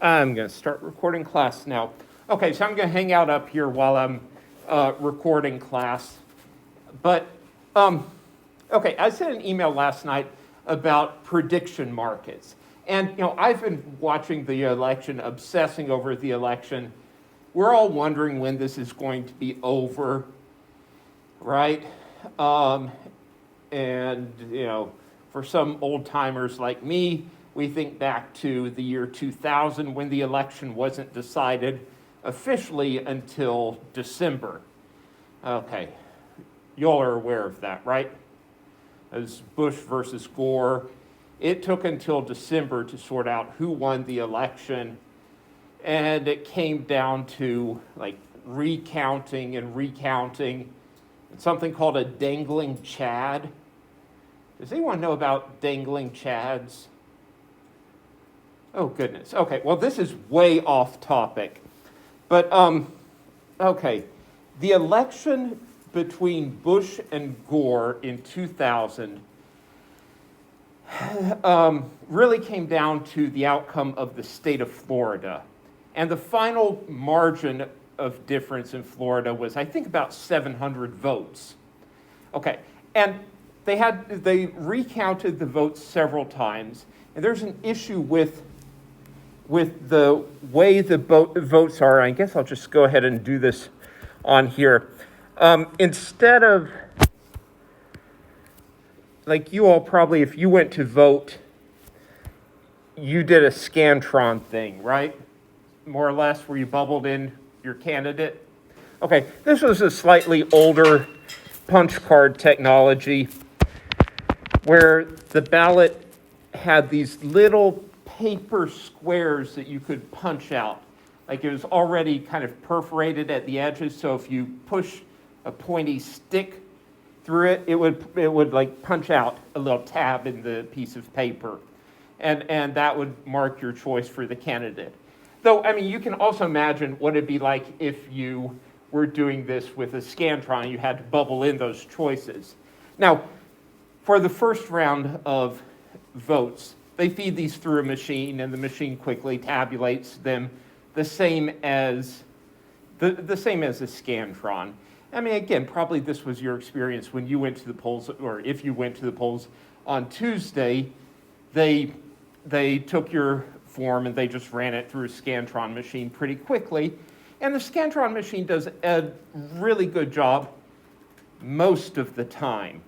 I'm going to start recording class now. Okay, so I'm going to hang out up here while I'm recording class. But, okay, I sent an email last night about prediction markets. And, I've been watching the election, obsessing over the election. We're all wondering when this is going to be over, right? And, for some old timers like me, we think back to the year 2000 when the election wasn't decided officially until December. Okay, y'all are aware of that, right? As Bush versus Gore. It took until December to sort out who won the election, and it came down to recounting and something called a dangling Chad. Does anyone know about dangling Chads? Oh, goodness. Okay, well, this is way off topic. But, okay, the election between Bush and Gore in 2000 really came down to the outcome of the state of Florida. And the final margin of difference in Florida was, I think, about 700 votes. Okay, and they recounted the votes several times, and there's an issue with the way the votes are. I guess I'll just go ahead and do this on here. Instead of, you all probably, if you went to vote, you did a Scantron thing, right? More or less, where you bubbled in your candidate. Okay, this was a slightly older punch card technology where the ballot had these little paper squares that you could punch out. It was already kind of perforated at the edges, so if you push a pointy stick through it, it would punch out a little tab in the piece of paper. And that would mark your choice for the candidate. Though, you can also imagine what it'd be like if you were doing this with a Scantron. You had to bubble in those choices. Now, for the first round of votes, they feed these through a machine, and the machine quickly tabulates them the same as a Scantron. Again, probably this was your experience when you went to the polls, or if you went to the polls on Tuesday. They took your form and they just ran it through a Scantron machine pretty quickly. And the Scantron machine does a really good job most of the time.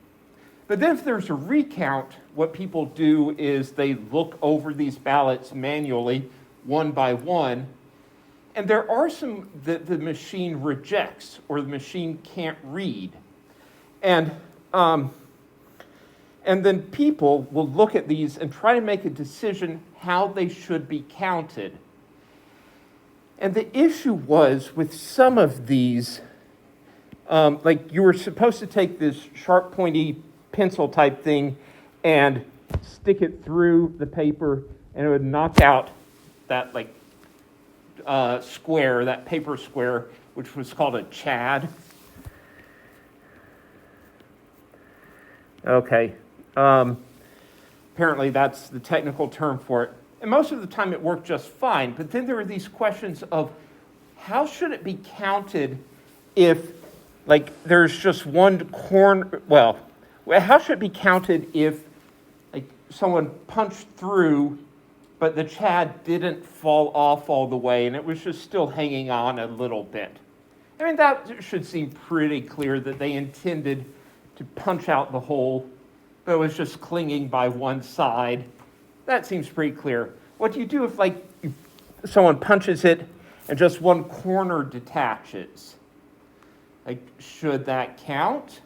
But then if there's a recount, what people do is they look over these ballots manually, one by one, and there are some that the machine rejects or the machine can't read. And then people will look at these and try to make a decision how they should be counted. And the issue was with some of these, you were supposed to take this sharp, pointy pencil type thing and stick it through the paper, and it would knock out that square, that paper square, which was called a Chad. Okay. Apparently that's the technical term for it. And most of the time it worked just fine, but then there were these questions of how should it be counted if, there's just one corner, how should it be counted if, someone punched through, but the Chad didn't fall off all the way and it was just still hanging on a little bit? That should seem pretty clear that they intended to punch out the hole, but it was just clinging by one side. That seems pretty clear. What do you do if, someone punches it and just one corner detaches? Should that count?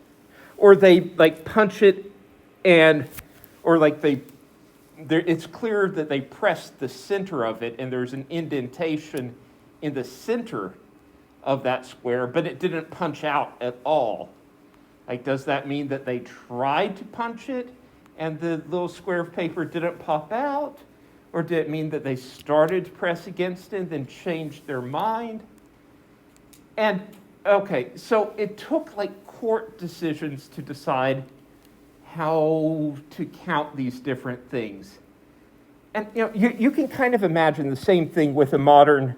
Or they, punch it and, it's clear that they pressed the center of it and there's an indentation in the center of that square, but it didn't punch out at all. Does that mean that they tried to punch it and the little square of paper didn't pop out? Or did it mean that they started to press against it and then changed their mind? And, okay, so it took court decisions to decide how to count these different things. And you can kind of imagine the same thing with a modern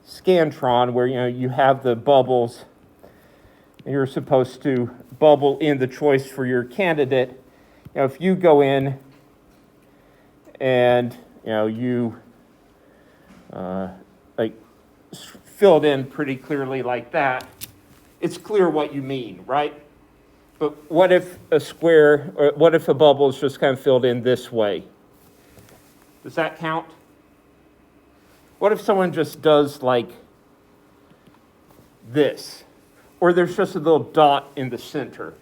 Scantron, where you have the bubbles, and you're supposed to bubble in the choice for your candidate. If you go in and you like fill it in pretty clearly like that, it's clear what you mean, right? But what if a square, or what if a bubble is just kind of filled in this way? Does that count? What if someone just does like this? Or there's just a little dot in the center.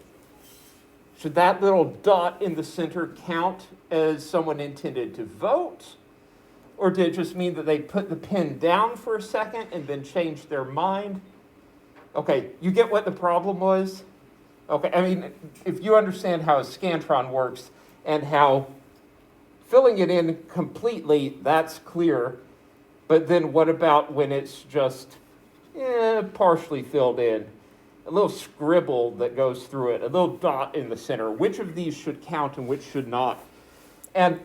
Should that little dot in the center count as someone intended to vote? Or did it just mean that they put the pen down for a second and then changed their mind? Okay, you get what the problem was? Okay, I mean, if you understand how a Scantron works and how filling it in completely, that's clear. But then what about when it's just partially filled in? A little scribble that goes through it, a little dot in the center. Which of these should count and which should not? And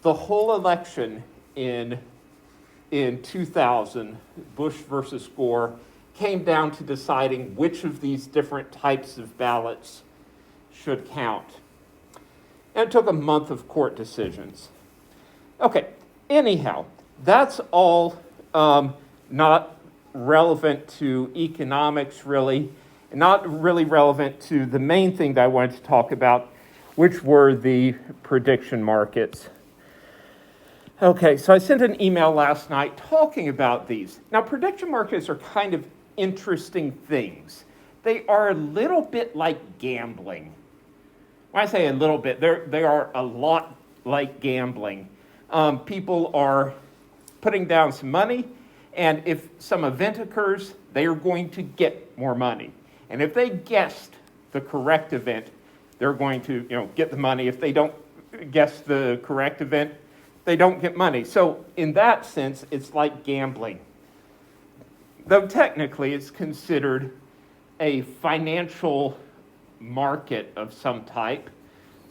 the whole election in 2000, Bush versus Gore, came down to deciding which of these different types of ballots should count. And it took a month of court decisions. Okay, anyhow, that's all not relevant to economics, really, and not really relevant to the main thing that I wanted to talk about, which were the prediction markets. Okay, so I sent an email last night talking about these. Now, prediction markets are kind of interesting things. They are a little bit like gambling. When I say a little bit, they are a lot like gambling. People are putting down some money, and if some event occurs, they are going to get more money. And if they guessed the correct event, they're going to get the money. If they don't guess the correct event, they don't get money. So in that sense, it's like gambling. Though technically it's considered a financial market of some type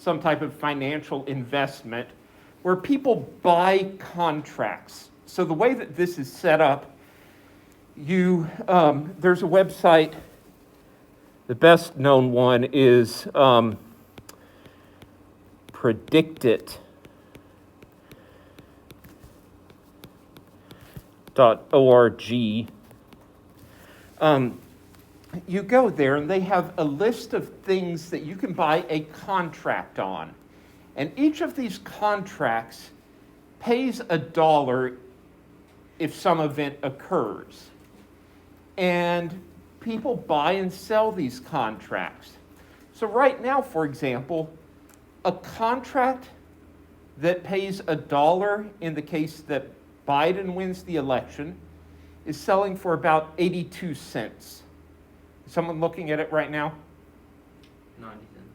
of financial investment where people buy contracts. So the way that this is set up, there's a website, the best known one is predictit.org. You go there and they have a list of things that you can buy a contract on. And each of these contracts pays $1 if some event occurs. And people buy and sell these contracts. So right now, for example, a contract that pays $1 in the case that Biden wins the election is selling for about 82 cents. Someone looking at it right now? 90 cents.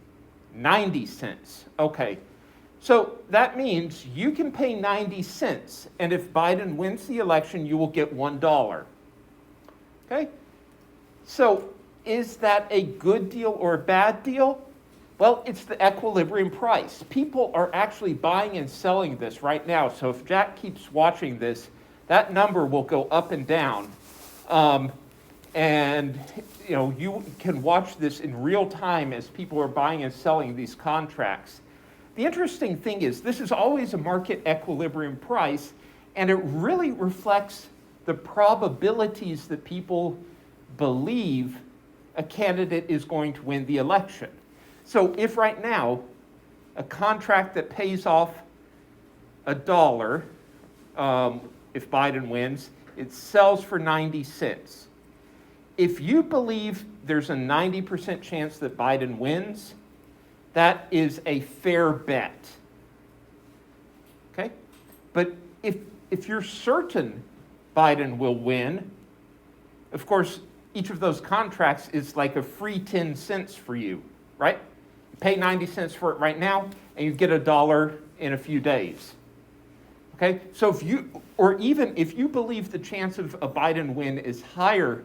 90 cents. Okay. So that means you can pay 90 cents, and if Biden wins the election, you will get $1. Okay? So is that a good deal or a bad deal? Well, it's the equilibrium price. People are actually buying and selling this right now. So if Jack keeps watching this, that number will go up and down. And you can watch this in real time as people are buying and selling these contracts. The interesting thing is this is always a market equilibrium price, and it really reflects the probabilities that people believe a candidate is going to win the election. So if right now a contract that pays off $1, if Biden wins, it sells for 90 cents. If you believe there's a 90% chance that Biden wins, that is a fair bet. Okay? But if you're certain Biden will win, of course, each of those contracts is like a free 10 cents for you, right? You pay 90 cents for it right now, and you get $1 in a few days. Okay? So if you believe the chance of a Biden win is higher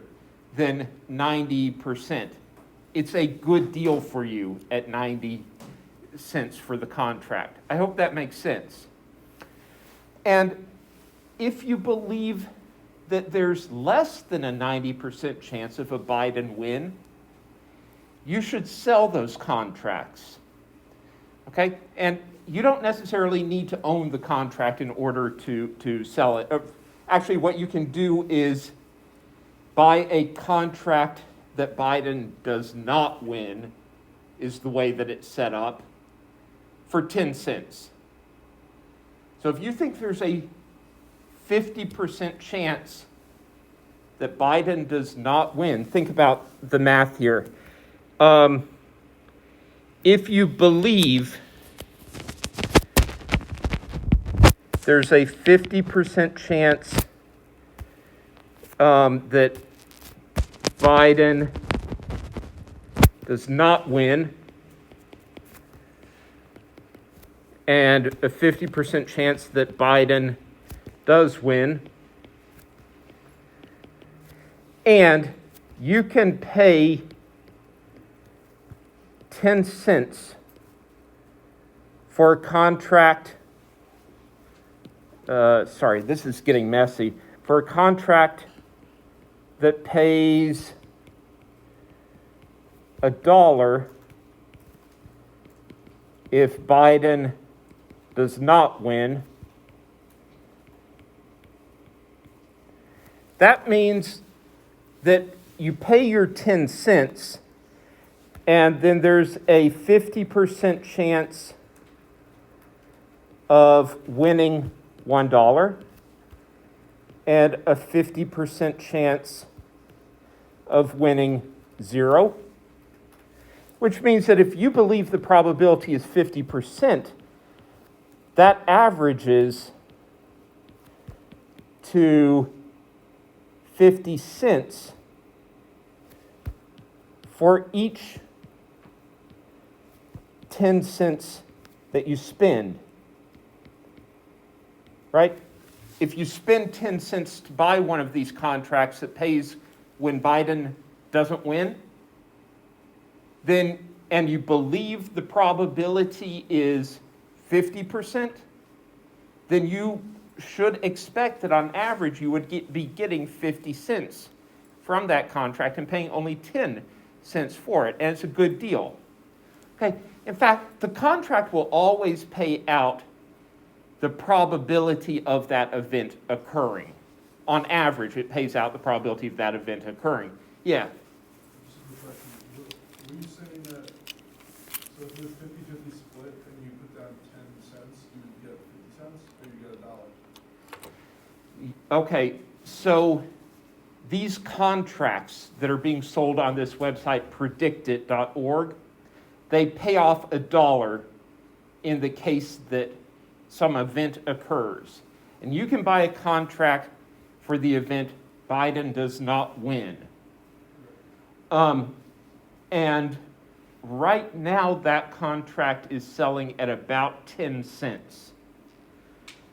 than 90%, it's a good deal for you at 90 cents for the contract. I hope that makes sense. And if you believe that there's less than a 90% chance of a Biden win, you should sell those contracts. Okay? And you don't necessarily need to own the contract in order to sell it. Actually, what you can do is buy a contract that Biden does not win, is the way that it's set up, for 10 cents. So if you think there's a 50% chance that Biden does not win, think about the math here. If you believe there's a 50% chance that Biden does not win, and a 50% chance that Biden does win, and you can pay 10 cents for a contract, this is getting messy, for a contract that pays $1 if Biden does not win. That means that you pay your 10 cents and then there's a 50% chance of winning $1 and a 50% chance of winning 0, which means that if you believe the probability is 50%, that averages to 50 cents for each 10 cents that you spend, right? If you spend 10 cents to buy one of these contracts that pays when Biden doesn't win, then, and you believe the probability is 50%, then you should expect that on average you would be getting 50 cents from that contract and paying only 10 cents for it, and it's a good deal. Okay, in fact, the contract will always pay out the probability of that event occurring. On average, it pays out the probability of that event occurring. Yeah? Were you saying that, so if there's 50-50 split and you put down 10 cents, you get 50 cents, or you get $1? Okay, so these contracts that are being sold on this website, predictit.org, they pay off $1 in the case that some event occurs. And you can buy a contract for the event Biden does not win. And right now that contract is selling at about 10 cents.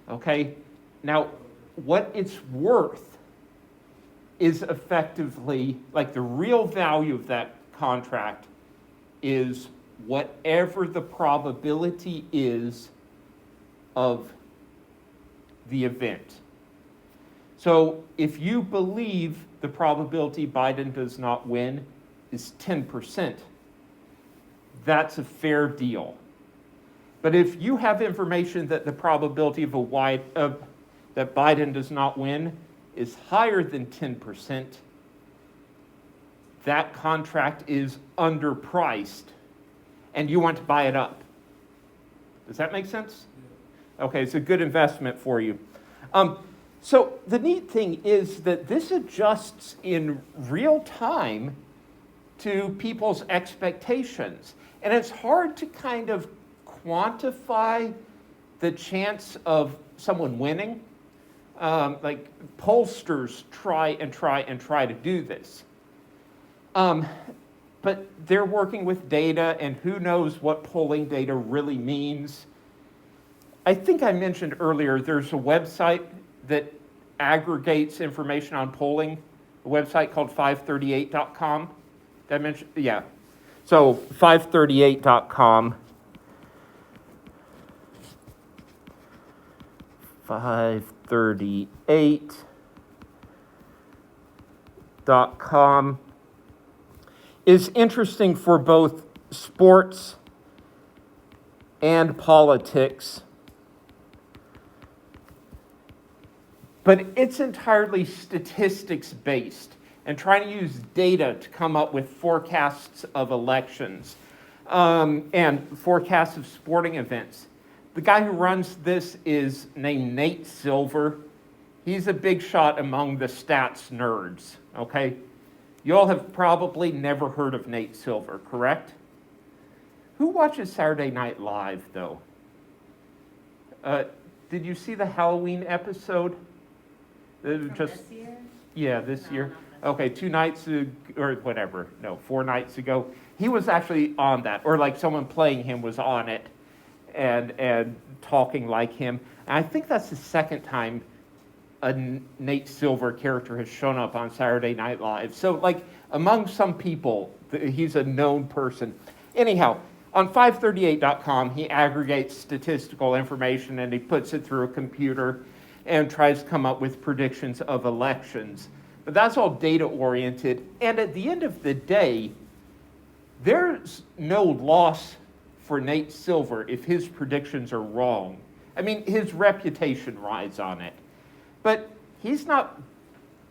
Okay, now what it's worth is effectively, like the real value of that contract is whatever the probability is of the event. So if you believe the probability Biden does not win is 10%, that's a fair deal. But if you have information that the probability of that Biden does not win is higher than 10%, that contract is underpriced and you want to buy it up. Does that make sense? Yeah. Okay, it's a good investment for you. So the neat thing is that this adjusts in real time to people's expectations. And it's hard to kind of quantify the chance of someone winning. Like pollsters try to do this. But they're working with data, and who knows what polling data really means. I think I mentioned earlier, there's a website that aggregates information on polling, a website called 538.com. Did I mention? Yeah. So 538.com. 538.com is interesting for both sports and politics, but it's entirely statistics based and trying to use data to come up with forecasts of elections and forecasts of sporting events. The guy who runs this is named Nate Silver. He's a big shot among the stats nerds, okay? You all have probably never heard of Nate Silver, correct? Who watches Saturday Night Live, though? Did you see the Halloween episode? From this year? Yeah, this No, year. not this Okay, 2 nights or whatever. No, 4 nights ago. He was actually on that, or like someone playing him was on it, and talking like him. And I think that's the second time a Nate Silver character has shown up on Saturday Night Live. So, like, among some people, he's a known person. Anyhow, on 538.com, he aggregates statistical information and he puts it through a computer and tries to come up with predictions of elections. But that's all data-oriented. And at the end of the day, there's no loss for Nate Silver if his predictions are wrong. I mean, his reputation rides on it. But he's not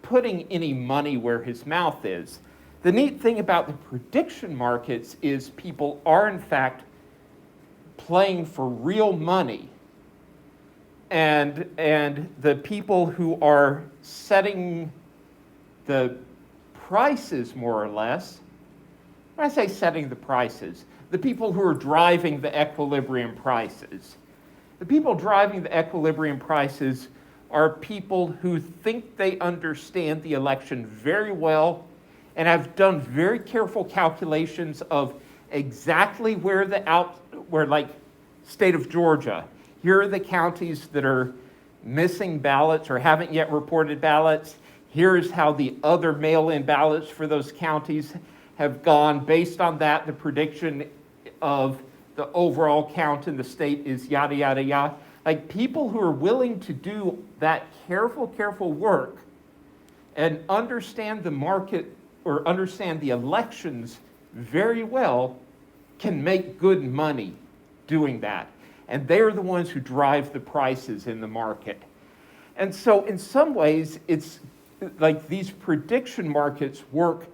putting any money where his mouth is. The neat thing about the prediction markets is people are, in fact, playing for real money. And the people who are setting the prices, more or less, when I say setting the prices, the people who are driving the equilibrium prices. The people driving the equilibrium prices are people who think they understand the election very well and have done very careful calculations of exactly where like state of Georgia, here are the counties that are missing ballots or haven't yet reported ballots. Here's how the other mail-in ballots for those counties have gone. Based on that, the prediction of the overall count in the state is yada, yada, yada. Like, people who are willing to do that careful work and understand the market or understand the elections very well can make good money doing that. And they're the ones who drive the prices in the market. And so in some ways, it's like these prediction markets work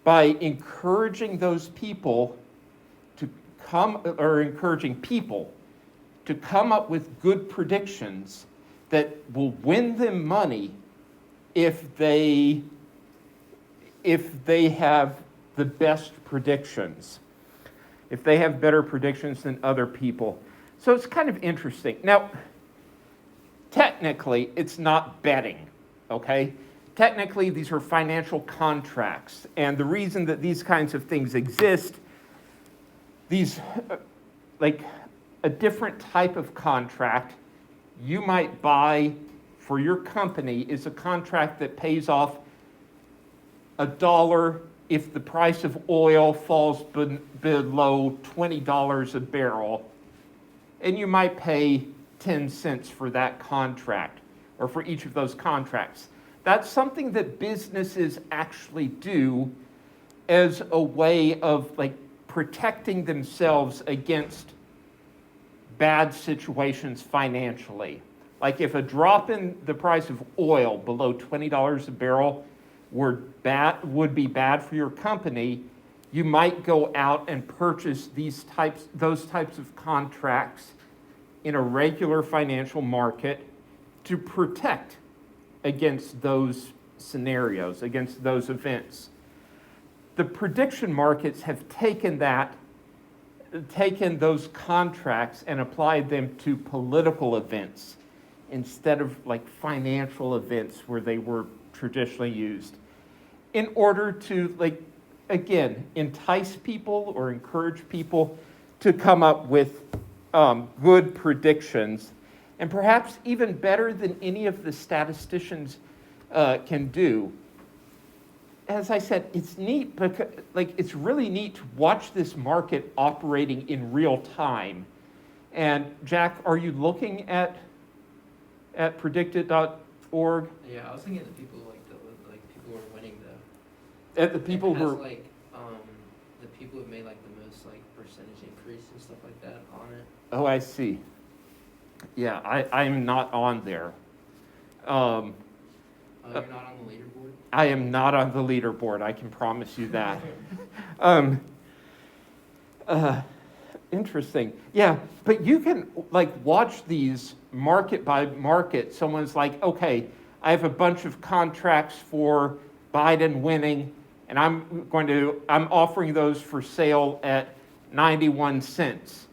by encouraging those people to encouraging people to come up with good predictions that will win them money if they have the best predictions, if they have better predictions than other people. So it's kind of interesting. Now, technically, it's not betting, okay? Technically, these are financial contracts. And the reason that these kinds of things exist, these, like a different type of contract you might buy for your company is a contract that pays off $1 if the price of oil falls below $20 a barrel, and you might pay 10 cents for that contract, or for each of those contracts. That's something that businesses actually do as a way of like protecting themselves against bad situations financially. Like if a drop in the price of oil below $20 a barrel would be bad for your company, you might go out and purchase those types of contracts in a regular financial market to protect against those scenarios, against those events. The prediction markets have taken those contracts and applied them to political events instead of like financial events where they were traditionally used, in order to, like, again, entice people or encourage people to come up with good predictions, and perhaps even better than any of the statisticians can do. As I said, it's neat because, like, it's really neat to watch this market operating in real time. And Jack, are you looking at at predictit.org? Yeah, I was thinking the people people who are winning though. At the people It who has, are, like, the people who've made like the most like percentage increase and stuff like that on it. oh, I see. Yeah, I'm not on there. Oh, you're not on the leaderboard? I am not on the leaderboard, I can promise you that. Um, Interesting. Yeah, but you can like watch these market by market. Someone's like, okay, I have a bunch of contracts for Biden winning, and I'm offering those for sale at 91 cents.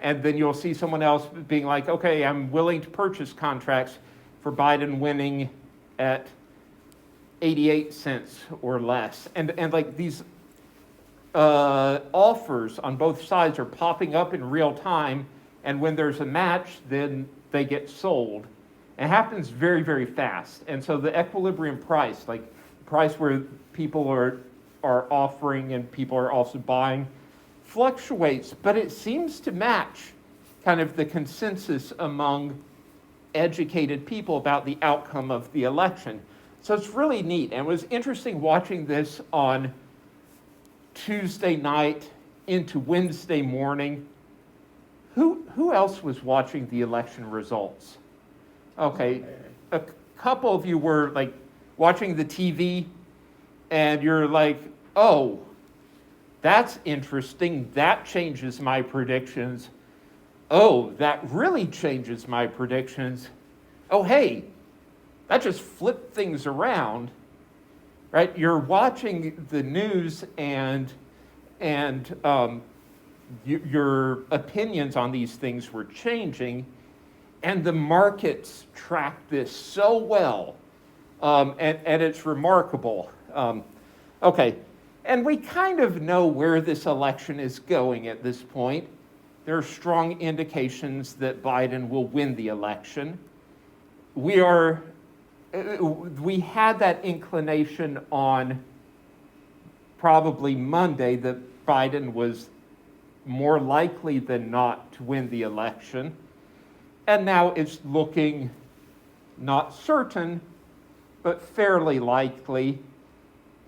And then you'll see someone else being like, okay, I'm willing to purchase contracts for Biden winning at 88 cents or less. And like these offers on both sides are popping up in real time, and when there's a match, then they get sold. It happens very, very fast. And so the equilibrium price, like price where people are offering and people are also buying, fluctuates, but it seems to match kind of the consensus among educated people about the outcome of the election. So it's really neat. And it was interesting watching this on Tuesday night into Wednesday morning. Who else was watching the election results? Okay, a couple of you were like watching the TV and you're like, oh, that's interesting. That changes my predictions. Oh, that really changes my predictions. Oh, hey, that just flipped things around. Right? You're watching the news and your opinions on these things were changing, and the markets track this so well, and it's remarkable. Okay, and we kind of know where this election is going at this point. There are strong indications that Biden will win the election. We had that inclination on probably Monday that Biden was more likely than not to win the election. And now it's looking not certain, but fairly likely.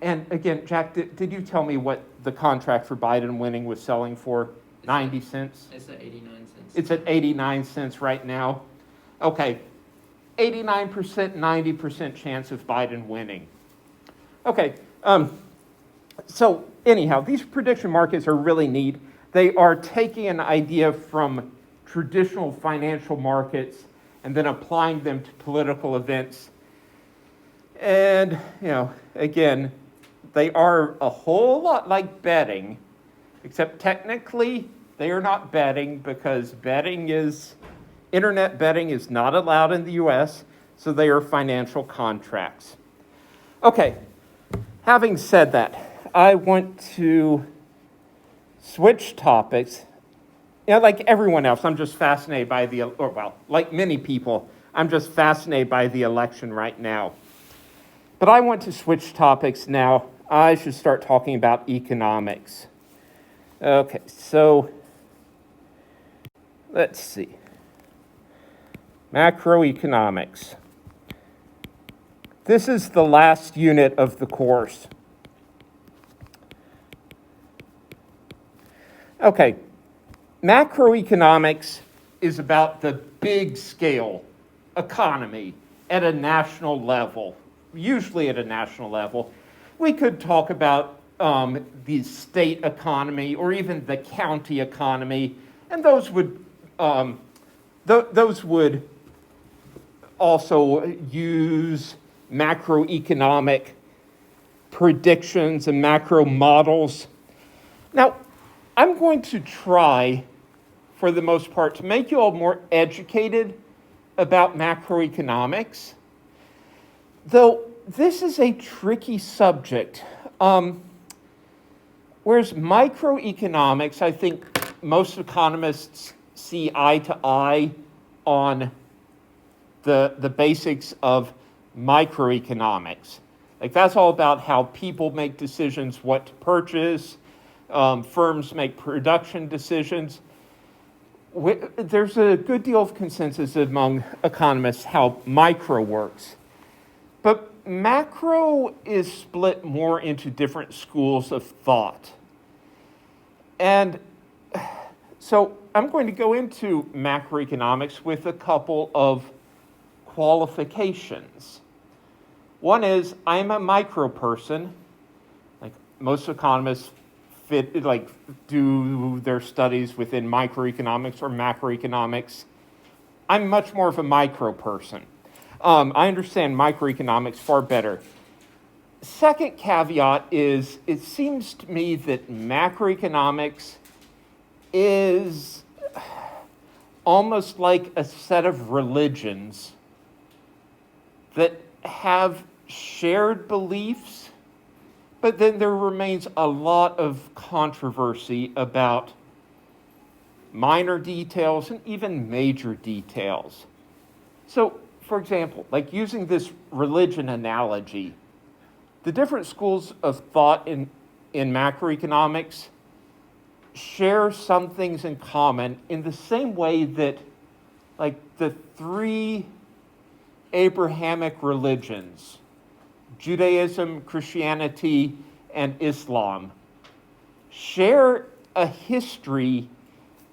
And again, Jack, did you tell me what the contract for Biden winning was selling for? 90 cents? It's at 89 cents. It's at 89 cents right now. Okay, 89%, 90% chance of Biden winning. Okay, so anyhow, these prediction markets are really neat. They are taking an idea from traditional financial markets and then applying them to political events. And, again, they are a whole lot like betting, except technically they are not betting because internet betting is not allowed in the US, so they are financial contracts. Okay, having said that, I want to switch topics. Like everyone else, I'm just fascinated by like many people, I'm just fascinated by the election right now. But I want to switch topics now. I should start talking about economics. Okay, so let's see. Macroeconomics. This is the last unit of the course. Okay, macroeconomics is about the big scale economy at a national level, usually at a national level. We could talk about the state economy or even the county economy, and those would also use macroeconomic predictions and macro models. Now, I'm going to try, for the most part, to make you all more educated about macroeconomics, though this is a tricky subject. Whereas microeconomics, I think most economists see eye to eye on the basics of microeconomics. Like that's all about how people make decisions what to purchase, firms make production decisions. there's a good deal of consensus among economists how micro works. But macro is split more into different schools of thought. And so I'm going to go into macroeconomics with a couple of qualifications. One is I'm a micro person. Like most economists do their studies within microeconomics or macroeconomics. I'm much more of a micro person. I understand microeconomics far better. Second caveat is it seems to me that macroeconomics is almost like a set of religions that have shared beliefs, but then there remains a lot of controversy about minor details and even major details. So, for example, like using this religion analogy, the different schools of thought in macroeconomics share some things in common in the same way that, like, the three Abrahamic religions, Judaism, Christianity, and Islam, share a history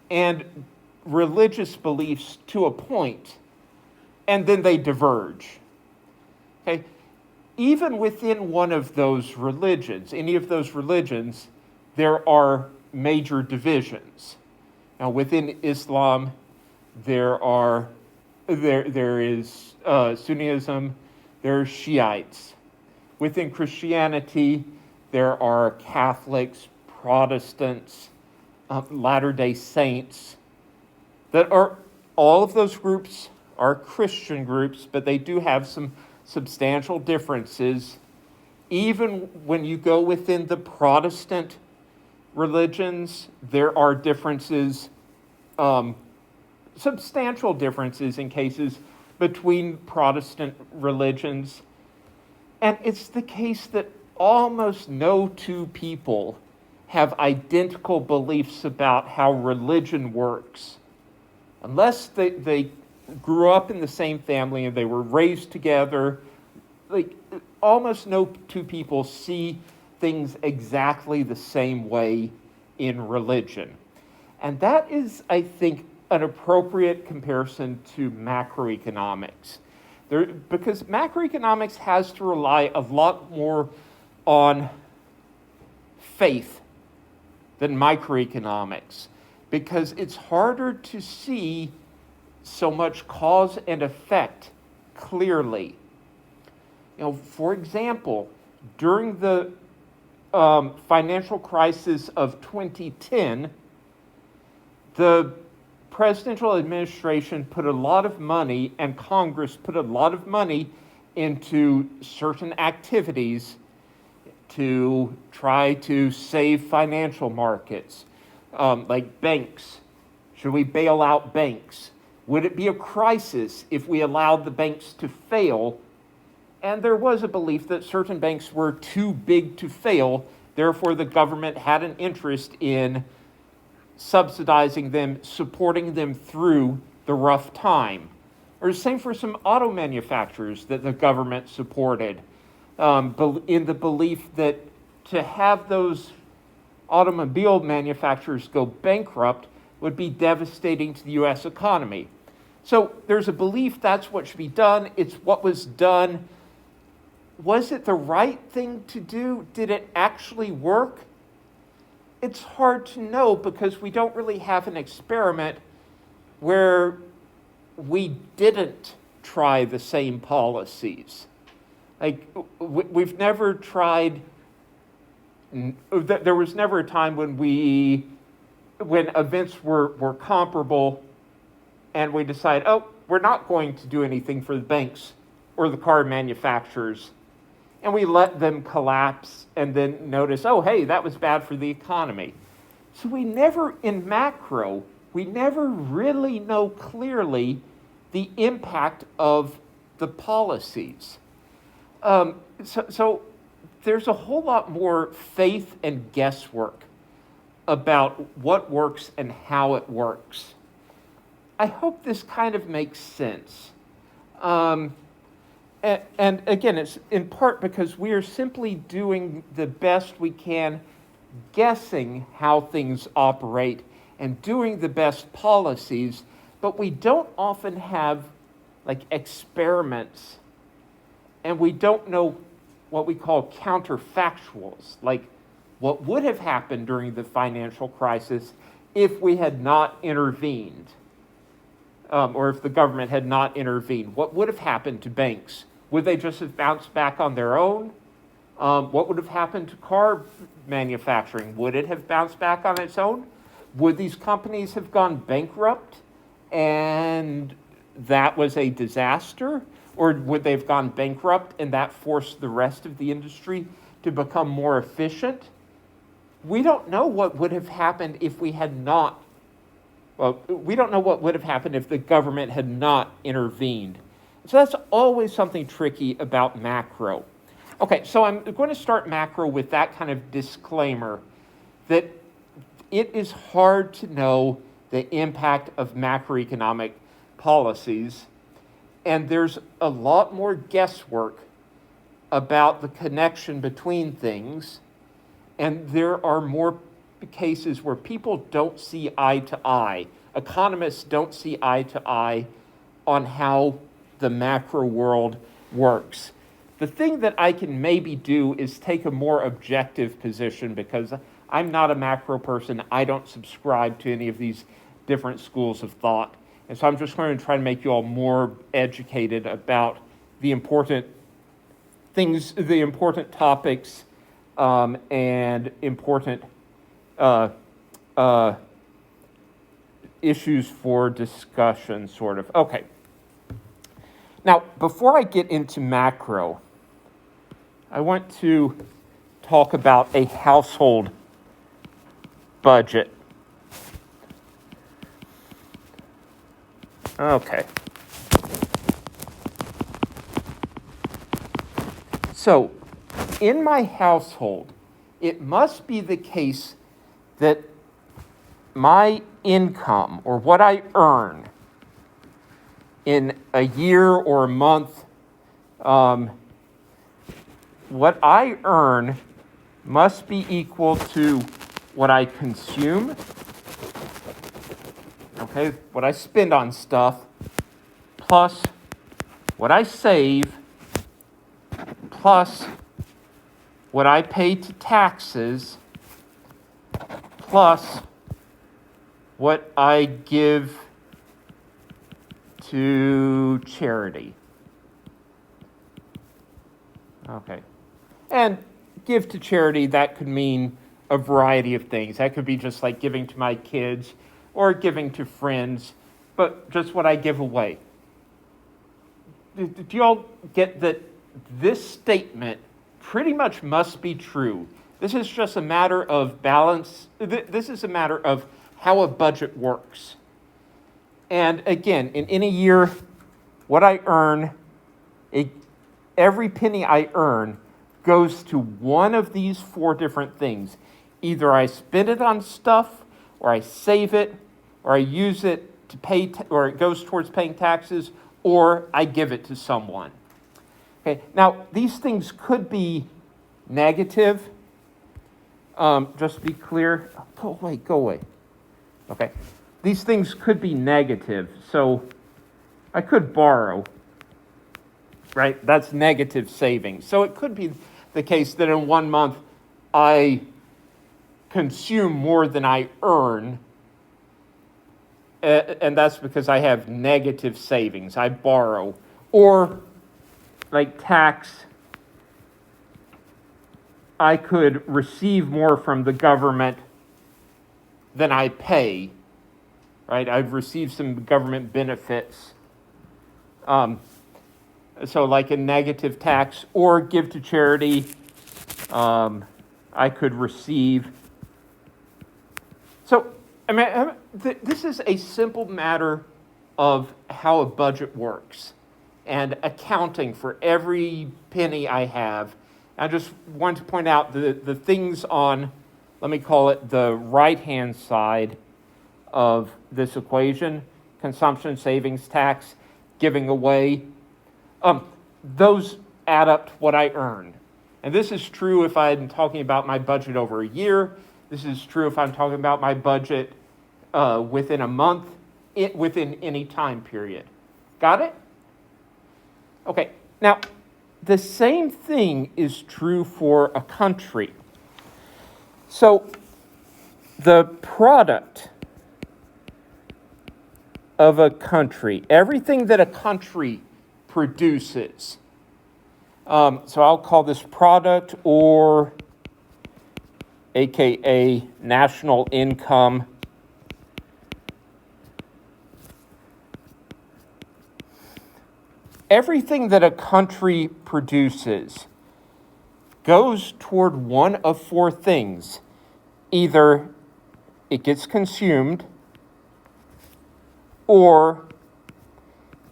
and religious beliefs to a point, and then they diverge. Okay? Even within one of those religions, any of those religions, there are major divisions. Now, within Islam, there is Sunnism, there are Shiites. Within Christianity, there are Catholics, Protestants, Latter-day Saints. That are all of those groups are Christian groups, but they do have some substantial differences. Even when you go within the Protestant religions, there are differences, substantial differences in cases between Protestant religions. And it's the case that almost no two people have identical beliefs about how religion works. Unless they grew up in the same family and they were raised together, like almost no two people see things exactly the same way in religion. And that is, I think, an appropriate comparison to macroeconomics. Because macroeconomics has to rely a lot more on faith than microeconomics, because it's harder to see so much cause and effect clearly. You know, for example, during the financial crisis of 2010, the presidential administration put a lot of money, and Congress put a lot of money into certain activities to try to save financial markets, like banks. Should we bail out banks? Would it be a crisis if we allowed the banks to fail? And there was a belief that certain banks were too big to fail, therefore the government had an interest in subsidizing them, supporting them through the rough time. Or the same for some auto manufacturers that the government supported, in the belief that to have those automobile manufacturers go bankrupt would be devastating to the U.S. economy. So there's a belief that's what should be done. It's what was done. Was it the right thing to do? Did it actually work? It's hard to know because we don't really have an experiment where we didn't try the same policies. Like, we've never tried, there was never a time when events were comparable and we decide, oh, we're not going to do anything for the banks or the car manufacturers. And we let them collapse and then notice, oh, hey, that was bad for the economy. So we never really know clearly the impact of the policies. So there's a whole lot more faith and guesswork about what works and how it works. I hope this kind of makes sense. And again, it's in part because we are simply doing the best we can, guessing how things operate and doing the best policies, but we don't often have like experiments, and we don't know what we call counterfactuals, like what would have happened during the financial crisis if we had not intervened, or if the government had not intervened. What would have happened to banks? Would they just have bounced back on their own? What would have happened to car manufacturing? Would it have bounced back on its own? Would these companies have gone bankrupt and that was a disaster? Or would they have gone bankrupt and that forced the rest of the industry to become more efficient? We don't know what would have happened if we had not, well, we don't know what would have happened if the government had not intervened. So that's always something tricky about macro. Okay, so I'm going to start macro with that kind of disclaimer that it is hard to know the impact of macroeconomic policies, and there's a lot more guesswork about the connection between things, and there are more cases where people don't see eye to eye. Economists don't see eye to eye on how the macro world works. The thing that I can maybe do is take a more objective position because I'm not a macro person. I don't subscribe to any of these different schools of thought. And so I'm just going to try to make you all more educated about the important things, the important topics, and important issues for discussion, sort of. Okay. Now, before I get into macro, I want to talk about a household budget. Okay. So, in my household, it must be the case that my income, or what I earn in a year or a month, what I earn must be equal to what I consume, okay, what I spend on stuff, plus what I save, plus what I pay to taxes, plus what I give to charity. Okay. And give to charity, that could mean a variety of things. That could be just like giving to my kids or giving to friends, but just what I give away. Do you all get that this statement pretty much must be true? This is just a matter of balance. This is a matter of how a budget works. And again, in any year, what I earn, every penny I earn goes to one of these four different things. Either I spend it on stuff, or I save it, or I use it to pay, or it goes towards paying taxes, or I give it to someone. Okay, now these things could be negative. Just to be clear, go away. Okay, these things could be negative. So I could borrow, right? That's negative savings. So it could be the case that in 1 month I consume more than I earn, and that's because I have negative savings. I borrow. Or like tax, I could receive more from the government than I pay, right? I've received some government benefits. So like a negative tax, or give to charity, I could receive. So, I mean, this is a simple matter of how a budget works and accounting for every penny I have. I just want to point out the things on, let me call it the right-hand side of this equation, consumption savings tax, giving away, those add up to what I earn. And this is true if I'm talking about my budget over a year. This is true if I'm talking about my budget within a month, within any time period. Got it? Okay, now the same thing is true for a country. So the product of a country, everything that a country produces, so I'll call this product, or AKA national income. Everything that a country produces goes toward one of four things. Either it gets consumed, or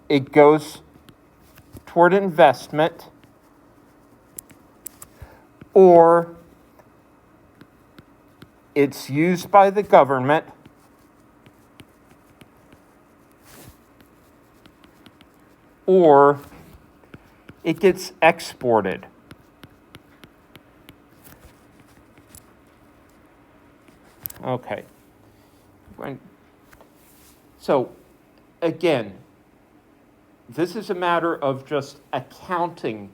it goes toward investment, or it's used by the government, or it gets exported. Okay. So, again, this is a matter of just accounting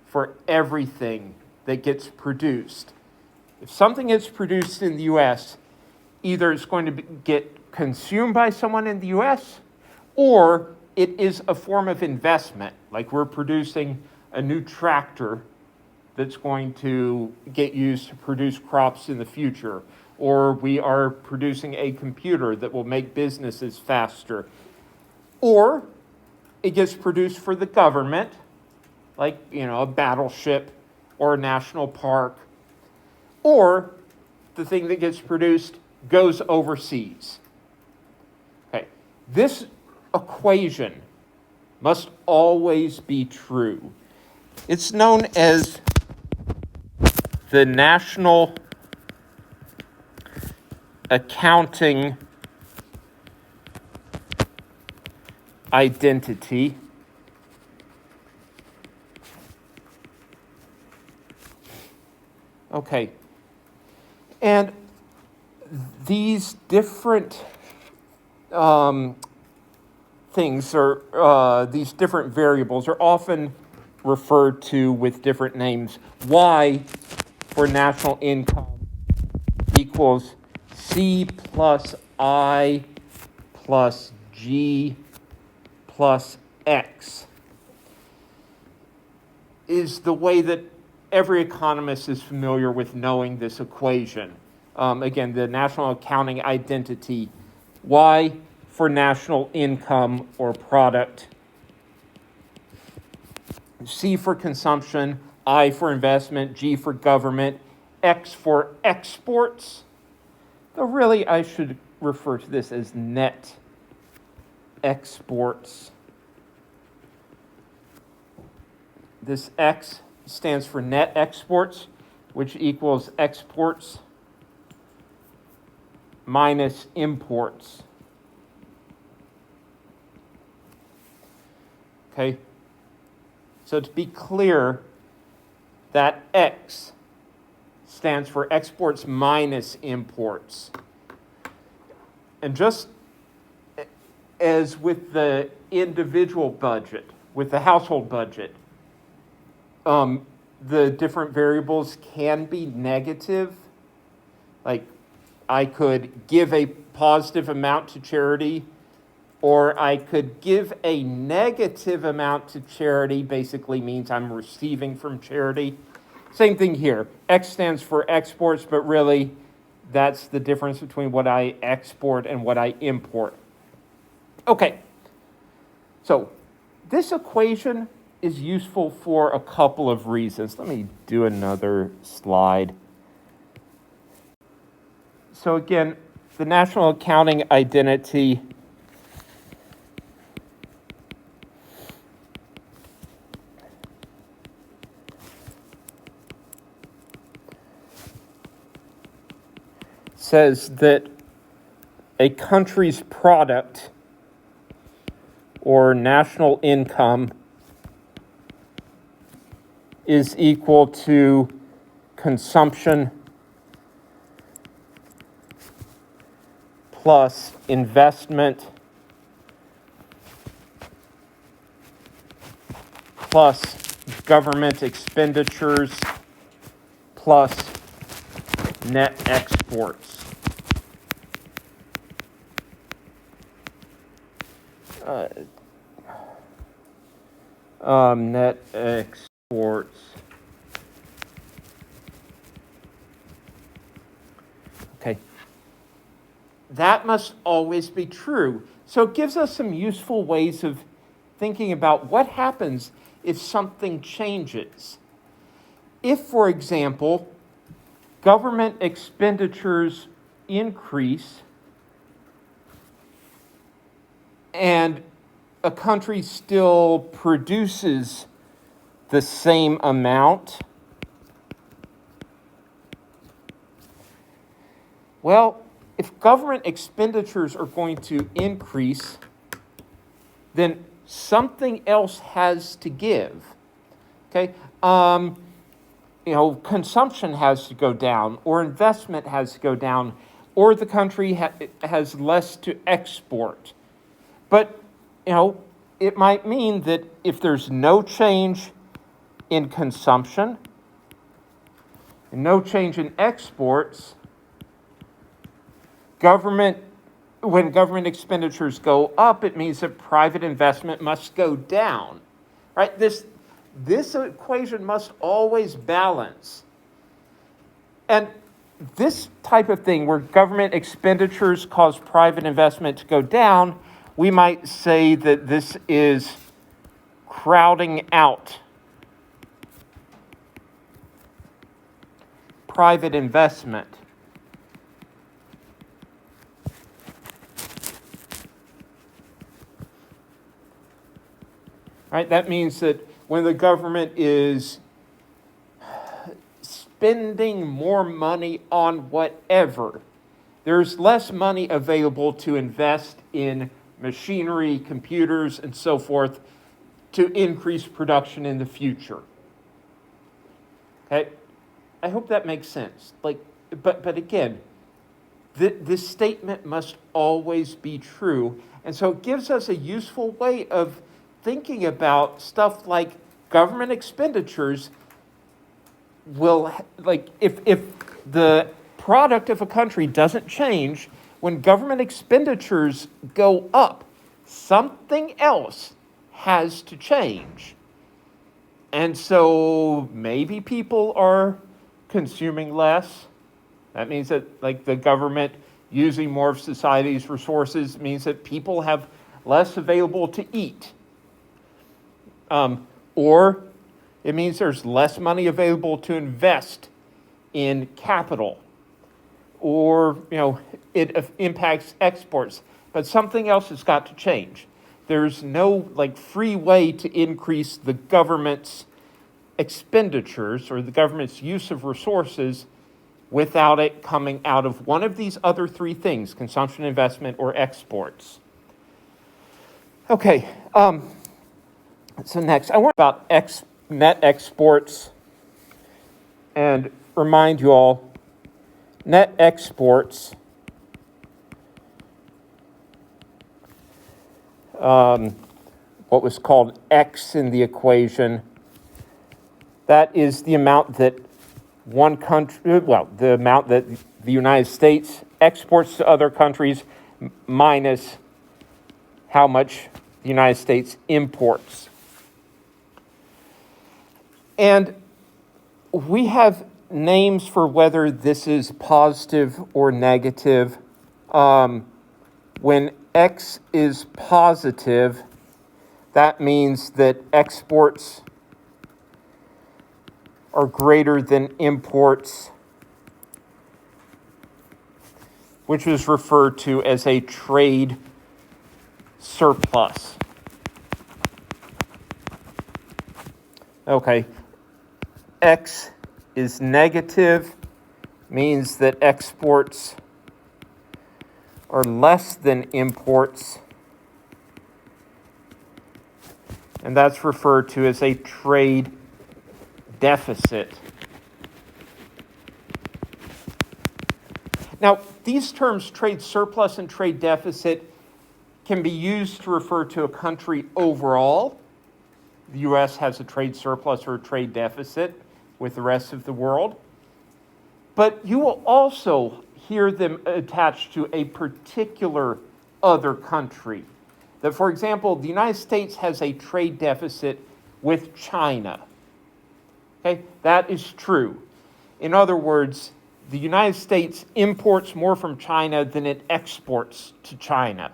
for everything that gets produced. If something is produced in the U.S., either it's going to get consumed by someone in the U.S., or it is a form of investment, like we're producing a new tractor that's going to get used to produce crops in the future, or we are producing a computer that will make businesses faster, or it gets produced for the government, like, a battleship or a national park, or the thing that gets produced goes overseas. Okay, this equation must always be true. It's known as the National Accounting Identity. Okay. And these different things, or these different variables, are often referred to with different names. Y for national income equals C plus I plus G plus X is the way that every economist is familiar with knowing this equation. Again, the National Accounting Identity, Y for national income or product, C for consumption, I for investment, G for government, X for exports. Though really I should refer to this as net exports. This X stands for net exports, which equals exports minus imports. Okay? So to be clear, that X stands for exports minus imports. And just as with the individual budget, with the household budget, the different variables can be negative. Like, I could give a positive amount to charity, or I could give a negative amount to charity. Basically means I'm receiving from charity. Same thing here. X stands for exports, but really that's the difference between what I export and what I import. Okay, so this equation is useful for a couple of reasons. Let me do another slide. So again, the National Accounting Identity says that a country's product or national income is equal to consumption plus investment plus government expenditures plus net exports. Net exports. Okay. That must always be true. So it gives us some useful ways of thinking about what happens if something changes. If, for example, government expenditures increase and a country still produces the same amount, well, if government expenditures are going to increase, then something else has to give. Okay, consumption has to go down, or investment has to go down, or the country has less to export. But, it might mean that if there's no change in consumption, and no change in exports, when government expenditures go up, it means that private investment must go down, right? This equation must always balance. And this type of thing, where government expenditures cause private investment to go down, we might say that this is crowding out private investment. Right? That means that when the government is spending more money on whatever, there's less money available to invest in machinery, computers, and so forth to increase production in the future. Okay? I hope that makes sense. But again, this statement must always be true. And so it gives us a useful way of thinking about stuff like government expenditures will, if the product of a country doesn't change, when government expenditures go up, something else has to change. And so maybe people are consuming less. That means that the government using more of society's resources means that people have less available to eat. Or it means there's less money available to invest in capital. Or, it impacts exports. But something else has got to change. There's no free way to increase the government's expenditures or the government's use of resources without it coming out of one of these other three things: consumption, investment, or exports. Okay, so next, I want about net exports and remind you all, net exports what was called X in the equation, that is the amount that one country, the amount that the United States exports to other countries minus how much the United States imports. And we have names for whether this is positive or negative. When X is positive, that means that exports are greater than imports, which is referred to as a trade surplus. Okay, X is negative, means that exports are less than imports, and that's referred to as a trade deficit. Now, these terms, trade surplus and trade deficit, can be used to refer to a country overall. The U.S. has a trade surplus or a trade deficit with the rest of the world. But you will also hear them attached to a particular other country. That, for example, the United States has a trade deficit with China. Okay, that is true. In other words, the United States imports more from China than it exports to China.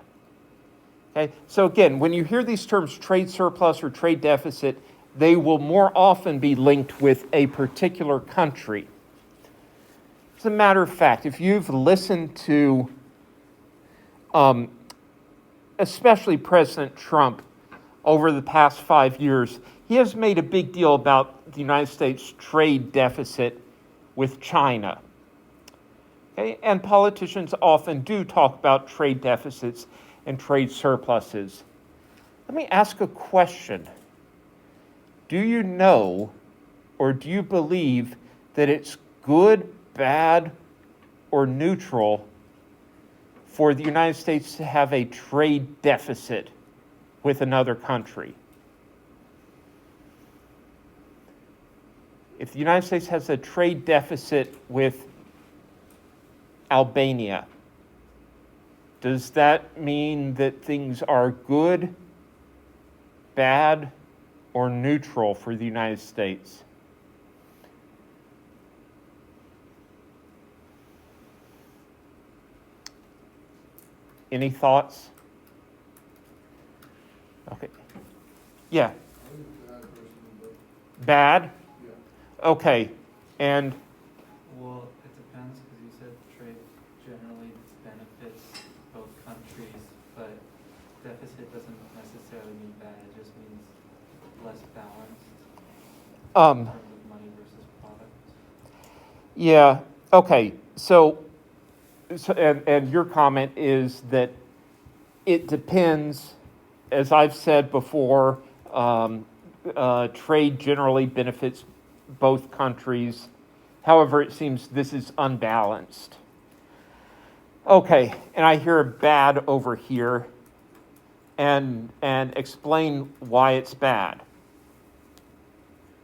Okay, so again, when you hear these terms trade surplus or trade deficit, they will more often be linked with a particular country. As a matter of fact, if you've listened to especially President Trump over the past 5 years, he has made a big deal about the United States trade deficit with China. Okay? And politicians often do talk about trade deficits and trade surpluses. Let me ask a question. Do you know or do you believe that it's good, bad, or neutral for the United States to have a trade deficit with another country? If the United States has a trade deficit with Albania, does that mean that things are good, bad, or neutral for the United States? Any thoughts? Okay. Yeah. I think bad personally, but Bad? yeah. Okay. And Well, it depends, because you said trade generally benefits both countries, but deficit doesn't necessarily mean bad, it just means less balanced in terms of money versus product. yeah, okay. So and your comment is that it depends, as I've said before, trade generally benefits both countries. However, it seems this is unbalanced. Okay, and I hear a bad over here, and explain why it's bad.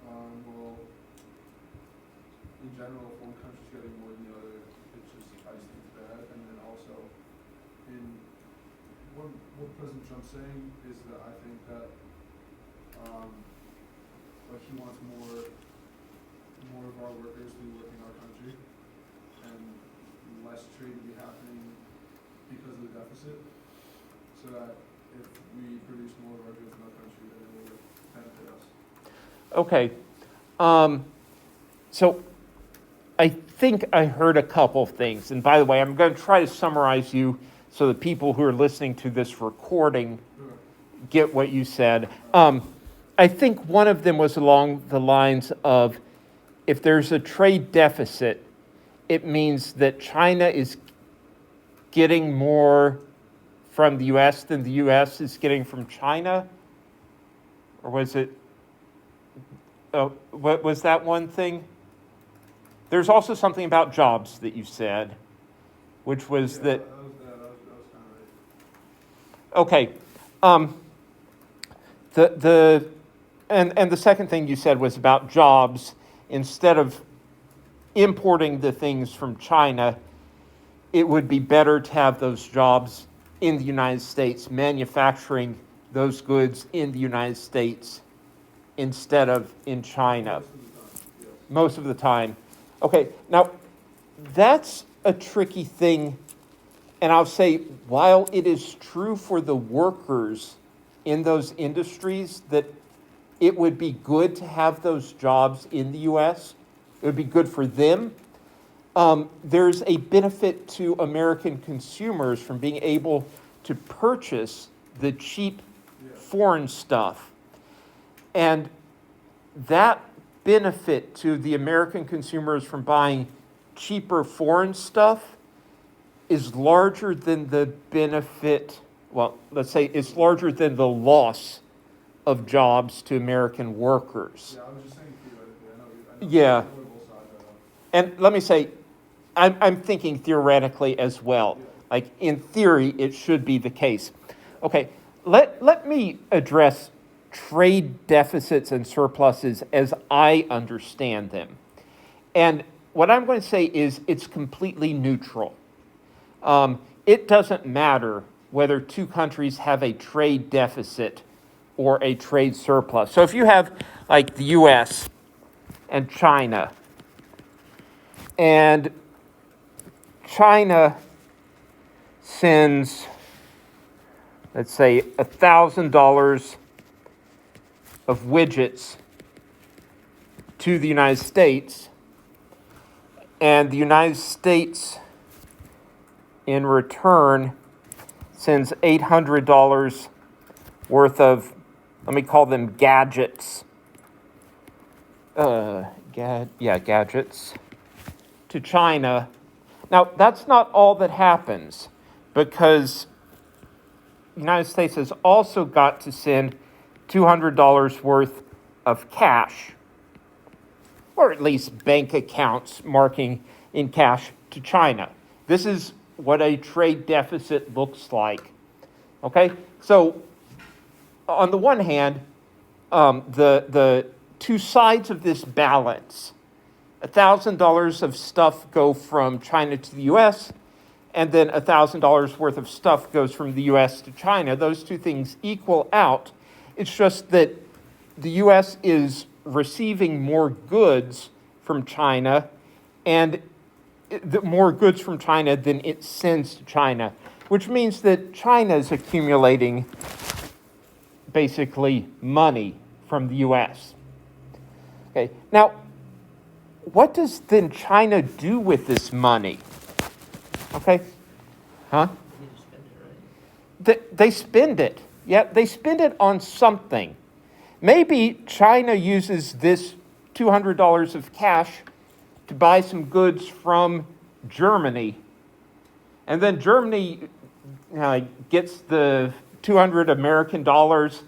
Well, in general, if one country's getting more than the other, it's just, I just think it's bad. And then also, what President Trump's saying is that I think that, like he wants more of our workers to be working in our country, and less trade to be happening because of the deficit, so that if we produce more of our goods in our country, then it will benefit us. Okay. So I think I heard a couple of things. And by the way, I'm going to try to summarize you so that people who are listening to this recording get what you said. I think one of them was along the lines of, if there's a trade deficit, it means that China is getting more from the U.S. than the U.S. is getting from China? Or was it, what was that one thing? There's also something about jobs that you said, which was that. That was kind of right. Okay. And the second thing you said was about jobs. Instead of importing the things from China, it would be better to have those jobs in the United States, manufacturing those goods in the United States instead of in China. Most of the time. Okay, now that's a tricky thing, and I'll say, while it is true for the workers in those industries that it would be good to have those jobs in the U.S., it would be good for them, there's a benefit to American consumers from being able to purchase the cheap foreign stuff. And that benefit to the American consumers from buying cheaper foreign stuff is larger than the benefit, well, let's say it's larger than the loss of jobs to American workers. Yeah, I was just saying theoretically, I know. Yeah. Both sides of that. And let me say, I'm thinking theoretically as well. Like, in theory, it should be the case. Okay, let me address trade deficits and surpluses as I understand them. And what I'm going to say is it's completely neutral. It doesn't matter whether two countries have a trade deficit or a trade surplus. So if you have, like, the US and China, and China sends, let's say, $1,000 of widgets to the United States, and the United States, in return, sends $800 worth of, let me call them gadgets, gadgets, to China. Now, that's not all that happens, because the United States has also got to send $200 worth of cash, or at least bank accounts marking in cash, to China. This is what a trade deficit looks like. Okay? So, on the one hand, the two sides of this balance, $1,000 of stuff go from China to the U.S., and then $1,000 worth of stuff goes from the U.S. to China. Those two things equal out. It's just that the U.S. is receiving more goods from China, and more goods from China than it sends to China, which means that China is accumulating basically money from the U.S. Okay, now, what does then China do with this money? Okay, huh? You just spend it, right? They spend it. Yeah, they spend it on something. Maybe China uses this $200 of cash to buy some goods from Germany. And then Germany gets the 200 American dollars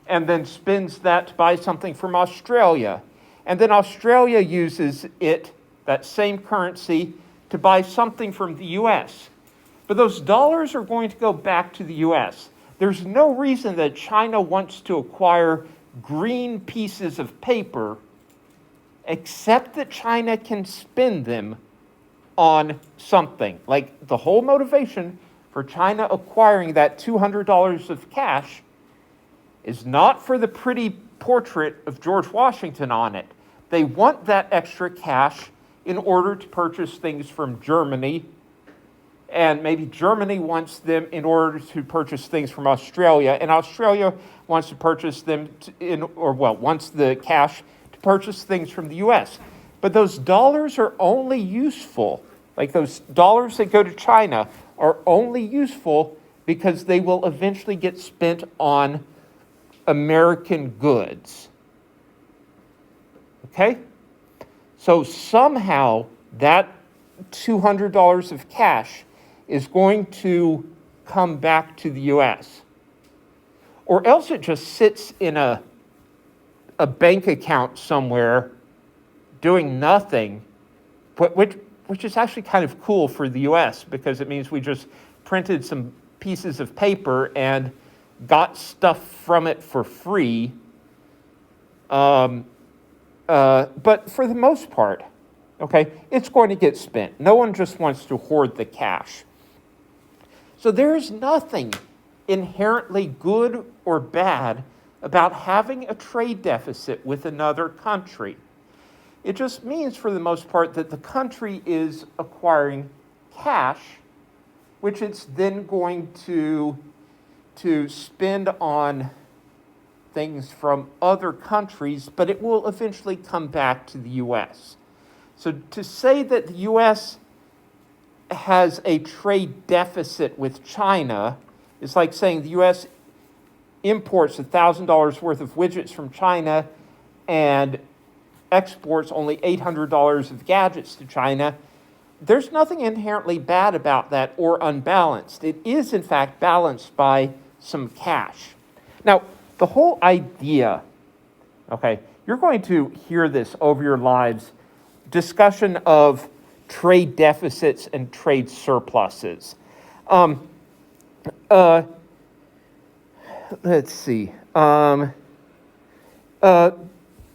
and then spends that to buy something from Australia. And then Australia uses it, that same currency, to buy something from the U.S. But those dollars are going to go back to the U.S. There's no reason that China wants to acquire green pieces of paper except that China can spend them on something. Like, the whole motivation for China acquiring that $200 of cash is not for the pretty portrait of George Washington on it. They want that extra cash in order to purchase things from Germany, and maybe Germany wants them in order to purchase things from Australia, and Australia wants to purchase them wants the cash to purchase things from the U.S. But those dollars are only useful, like those dollars that go to China are only useful because they will eventually get spent on American goods. Okay? So somehow that $200 of cash is going to come back to the U.S. Or else it just sits in a bank account somewhere doing nothing, which is actually kind of cool for the U.S. because it means we just printed some pieces of paper and got stuff from it for free. But for the most part, okay, it's going to get spent. No one just wants to hoard the cash. So there is nothing inherently good or bad about having a trade deficit with another country. It just means, for the most part, that the country is acquiring cash, which it's then going to spend on things from other countries, but it will eventually come back to the U.S. So to say that the U.S. has a trade deficit with China is like saying the U.S. imports $1,000 worth of widgets from China and exports only $800 of gadgets to China. There's nothing inherently bad about that or unbalanced. It is, in fact, balanced by some cash. Now, the whole idea, okay, you're going to hear this over your lives, discussion of trade deficits and trade surpluses. Let's see.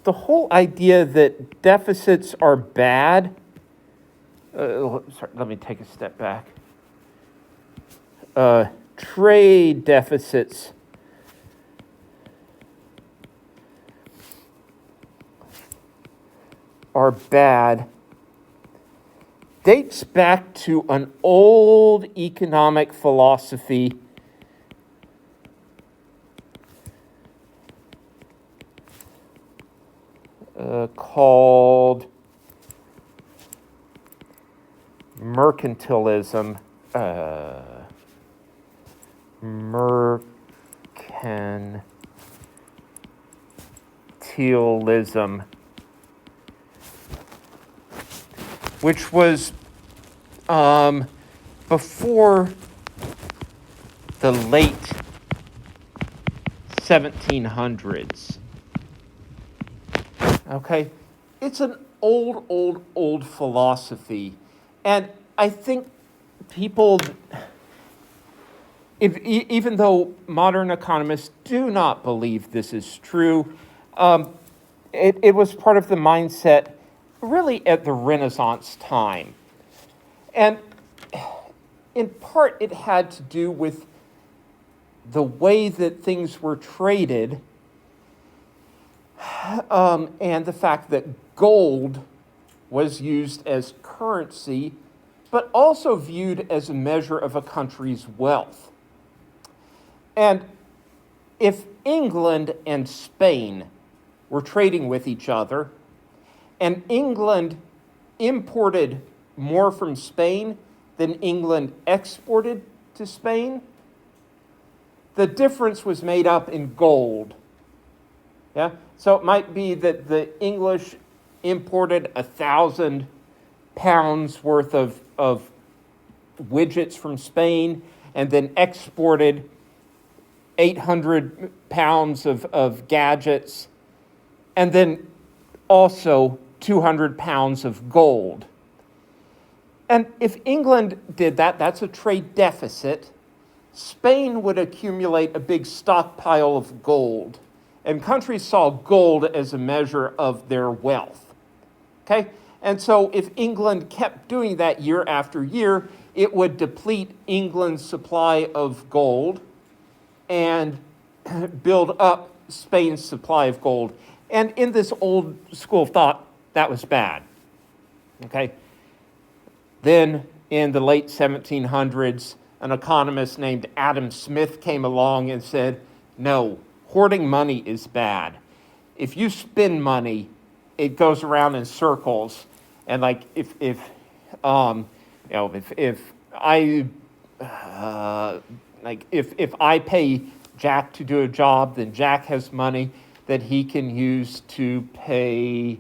The whole idea that deficits are bad. Sorry, let me take a step back. Trade deficits are bad dates back to an old economic philosophy called mercantilism. Mercantilism, which was before the late 1700s. Okay, it's an old philosophy, and I think people, even though modern economists do not believe this is true, it was part of the mindset really at the Renaissance time. And in part, it had to do with the way that things were traded, and the fact that gold was used as currency, but also viewed as a measure of a country's wealth. And if England and Spain were trading with each other, and England imported more from Spain than England exported to Spain, the difference was made up in gold. Yeah? So it might be that the English imported 1,000 pounds worth of widgets from Spain and then exported 800 pounds of gadgets, and then also 200 pounds of gold. And if England did that, that's a trade deficit. Spain would accumulate a big stockpile of gold, and countries saw gold as a measure of their wealth. Okay? And so if England kept doing that year after year, it would deplete England's supply of gold and build up Spain's supply of gold. And in this old school of thought, that was bad. Okay? Then in the late 1700s, an economist named Adam Smith came along and said, no, hoarding money is bad. If you spend money, it goes around in circles. And like if I pay Jack to do a job, then Jack has money that he can use to pay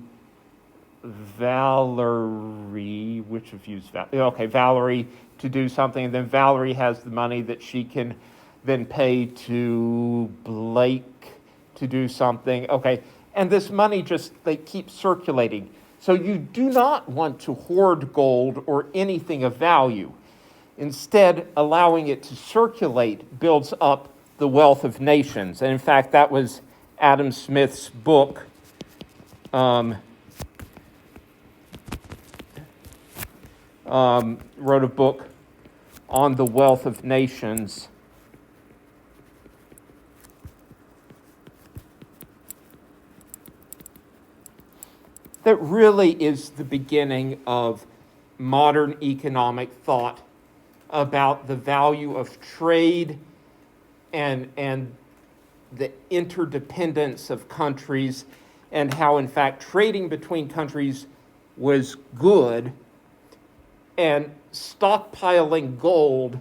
Valerie, which of you's Valerie? Okay, Valerie to do something, and then Valerie has the money that she can then pay to Blake to do something. Okay, and this money just, they keep circulating. So you do not want to hoard gold or anything of value. Instead, allowing it to circulate builds up the wealth of nations. And in fact, that was Adam Smith's book, wrote a book on the wealth of nations. That really is the beginning of modern economic thought about the value of trade and the interdependence of countries, and how, in fact, trading between countries was good, and stockpiling gold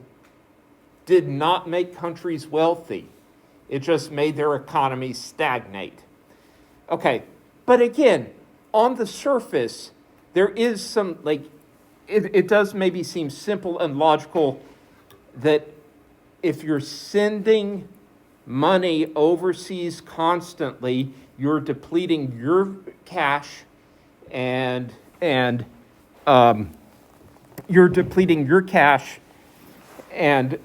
did not make countries wealthy. It just made their economies stagnate. Okay, but again, on the surface, there is some, it does maybe seem simple and logical that if you're sending money overseas constantly, you're depleting your cash and you're depleting your cash and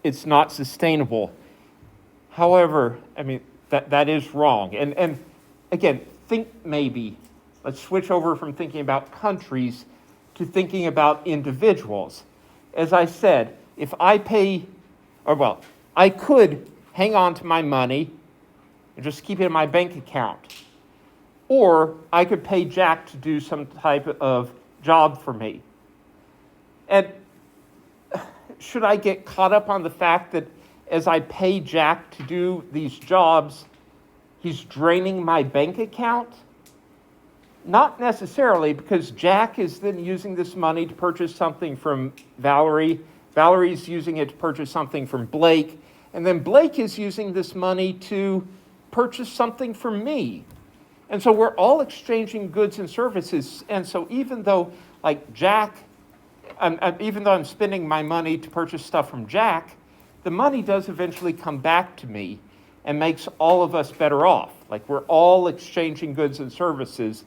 it's not sustainable. However, I mean, that is wrong. And again, let's switch over from thinking about countries to thinking about individuals. As I said, if I I could hang on to my money and just keep it in my bank account. Or I could pay Jack to do some type of job for me. And should I get caught up on the fact that as I pay Jack to do these jobs, he's draining my bank account? Not necessarily, because Jack is then using this money to purchase something from Valerie. Valerie's using it to purchase something from Blake. And then Blake is using this money to purchase something from me. And so we're all exchanging goods and services. And so even though, like even though I'm spending my money to purchase stuff from Jack, the money does eventually come back to me and makes all of us better off. Like we're all exchanging goods and services,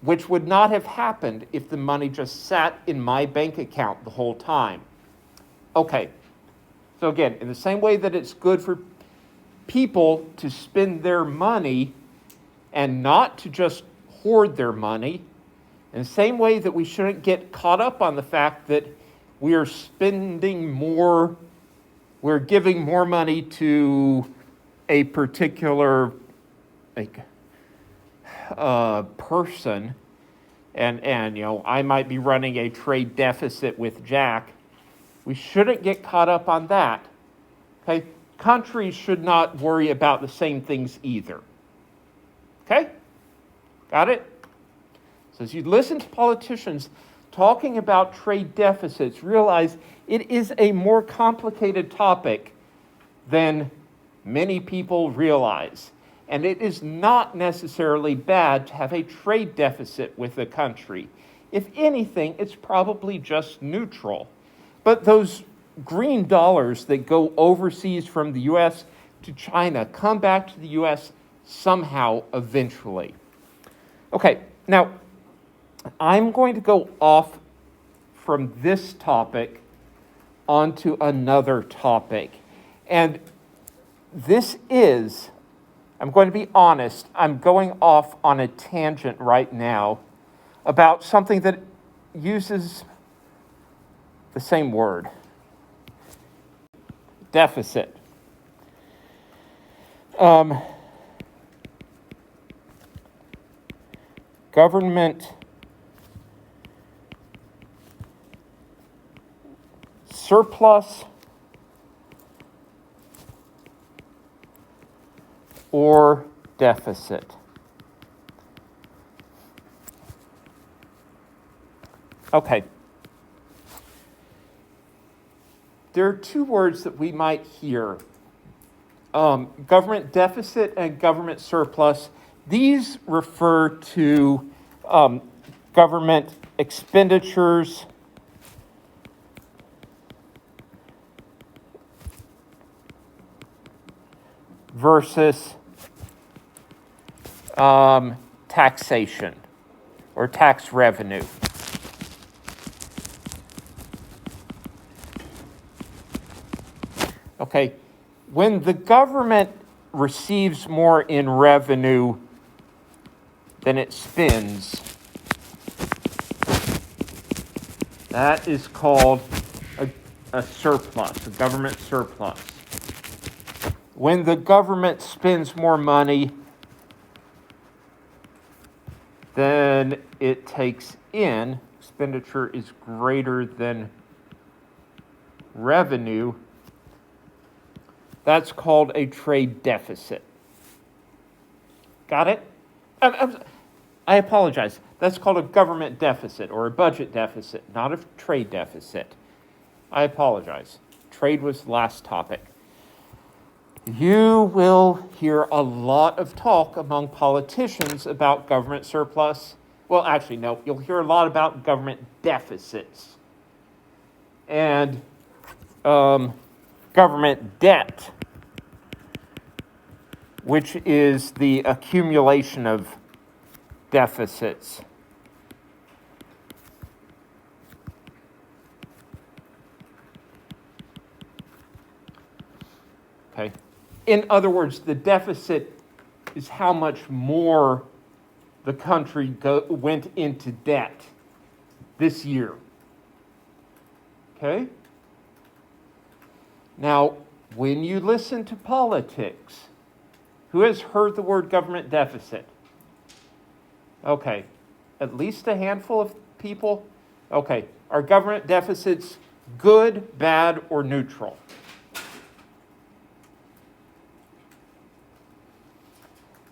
which would not have happened if the money just sat in my bank account the whole time. Okay, so again, in the same way that it's good for people to spend their money and not to just hoard their money, in the same way that we shouldn't get caught up on the fact that we are we're giving more money to a particular person, and you know, I might be running a trade deficit with Jack. We shouldn't get caught up on that. Okay? Countries should not worry about the same things either. Okay? Got it? So as you listen to politicians talking about trade deficits, realize it is a more complicated topic than many people realize. And it is not necessarily bad to have a trade deficit with a country. If anything, it's probably just neutral. But those green dollars that go overseas from the U.S. to China come back to the U.S. somehow eventually. Okay, now I'm going to go off from this topic onto another topic. And this is, I'm going to be honest, I'm going off on a tangent right now about something that uses the same word. Deficit. Government surplus or deficit. Okay. There are two words that we might hear. Government deficit and government surplus. These refer to government expenditures versus taxation or tax revenue. Okay, when the government receives more in revenue than it spends, that is called a surplus, a government surplus. When the government spends more money than it takes in, expenditure is greater than revenue, that's called a trade deficit. Got it? I apologize. That's called a government deficit or a budget deficit, not a trade deficit. I apologize. Trade was the last topic. You will hear a lot of talk among politicians about government surplus. Well, actually, no. You'll hear a lot about government deficits. And government government debt, which is the accumulation of deficits. Okay. In other words, the deficit is how much more the country went into debt this year. Okay? Now, when you listen to politics, who has heard the word government deficit? Okay, at least a handful of people? Okay, are government deficits good, bad, or neutral?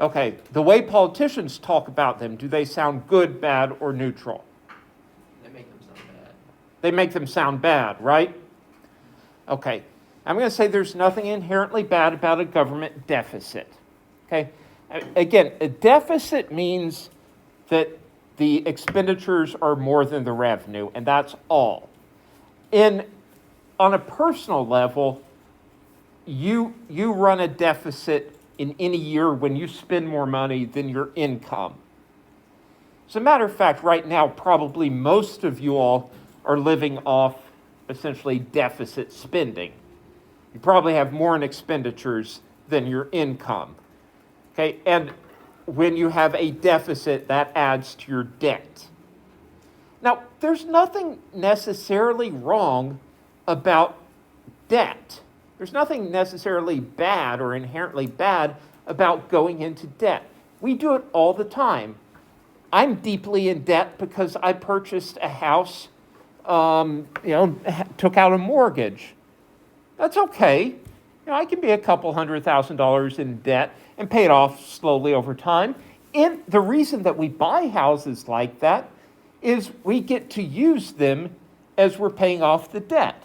Okay, the way politicians talk about them, do they sound good, bad, or neutral? They make them sound bad. They make them sound bad, right? Okay, I'm going to say there's nothing inherently bad about a government deficit. Okay, again, a deficit means that the expenditures are more than the revenue, and that's all. On a personal level, you run a deficit in any year when you spend more money than your income. As a matter of fact, right now, probably most of you all are living off essentially deficit spending. You probably have more in expenditures than your income. Okay, and when you have a deficit, that adds to your debt. Now, there's nothing necessarily wrong about debt. There's nothing necessarily bad or inherently bad about going into debt. We do it all the time. I'm deeply in debt because I purchased a house, took out a mortgage. That's okay. I can be a couple $100,000 in debt and pay it off slowly over time. And the reason that we buy houses like that is we get to use them as we're paying off the debt.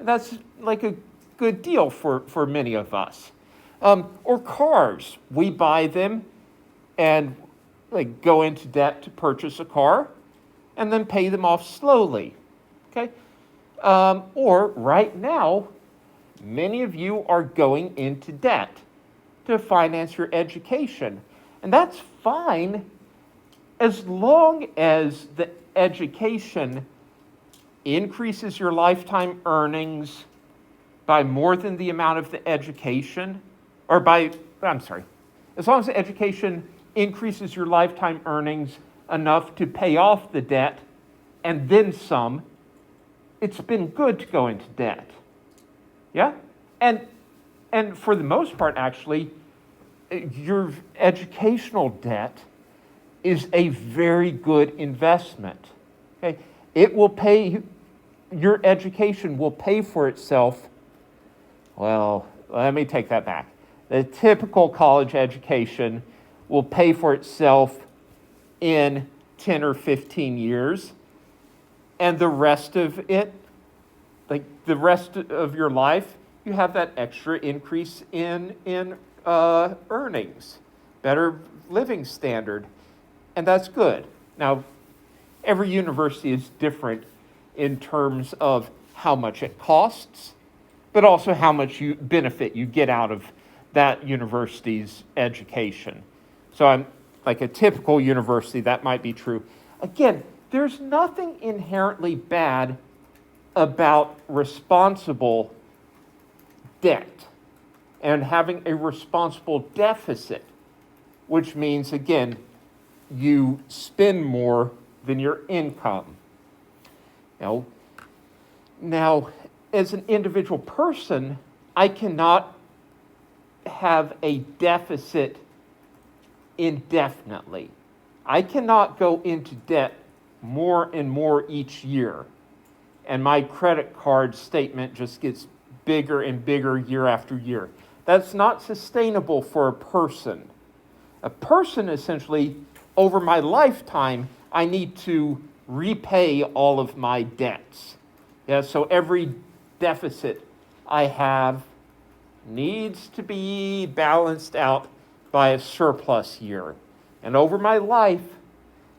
And that's like a good deal for many of us. Or cars. We buy them and go into debt to purchase a car and then pay them off slowly. Okay? Or right now, many of you are going into debt to finance your education. And that's fine as long as the education increases your lifetime earnings by more than the amount of the education, as long as the education increases your lifetime earnings enough to pay off the debt and then some, it's been good to go into debt. Yeah? And for the most part, actually, your educational debt is a very good investment. Okay? It will pay, your education will pay for itself. Well, let me take that back. The typical college education will pay for itself in 10 or 15 years. And the rest of it, the rest of your life, you have that extra increase in earnings, better living standard, and that's good. Now, every university is different in terms of how much it costs, but also how much benefit you get out of that university's education. So I'm like a typical university, that might be true. Again, there's nothing inherently bad about responsible debt and having a responsible deficit, which means, again, you spend more than your income. Now, as an individual person, I cannot have a deficit indefinitely. I cannot go into debt more and more each year, and my credit card statement just gets bigger and bigger year after year. That's not sustainable for a person. A person, essentially, over my lifetime, I need to repay all of my debts. Yeah, so every deficit I have needs to be balanced out by a surplus year. And over my life,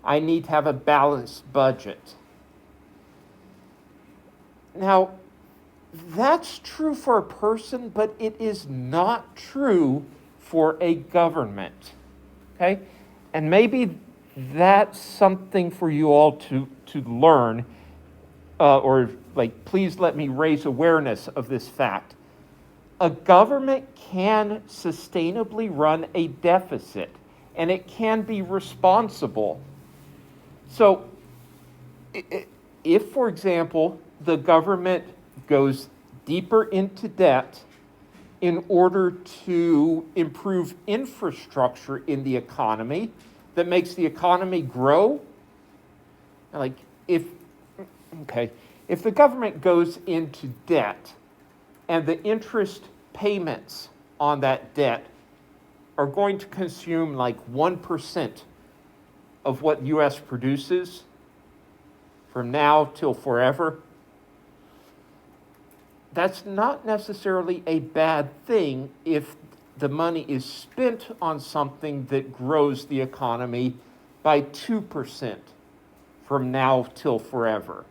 I need to have a balanced budget. Now, that's true for a person, but it is not true for a government. Okay? And maybe that's something for you all to learn, or like, please let me raise awareness of this fact. A government can sustainably run a deficit, and it can be responsible. So, if, for example, the government goes deeper into debt in order to improve infrastructure in the economy that makes the economy grow, like if the government goes into debt and the interest payments on that debt are going to consume like 1% of what U.S. produces from now till forever, that's not necessarily a bad thing if the money is spent on something that grows the economy by 2% from now till forever.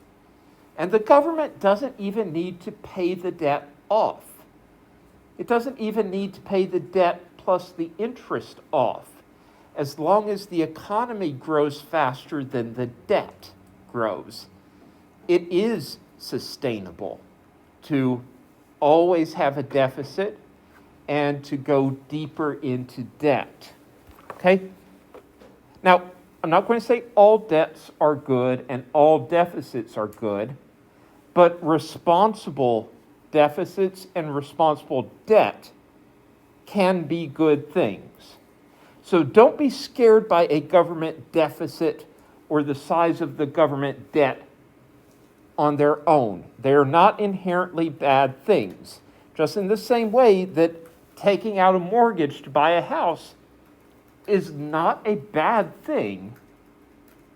And the government doesn't even need to pay the debt off. It doesn't even need to pay the debt plus the interest off, as long as the economy grows faster than the debt grows. It is sustainable to always have a deficit and to go deeper into debt. Okay? Now, I'm not going to say all debts are good and all deficits are good, but responsible deficits and responsible debt can be good things. So don't be scared by a government deficit or the size of the government debt on their own. They are not inherently bad things. Just in the same way that taking out a mortgage to buy a house is not a bad thing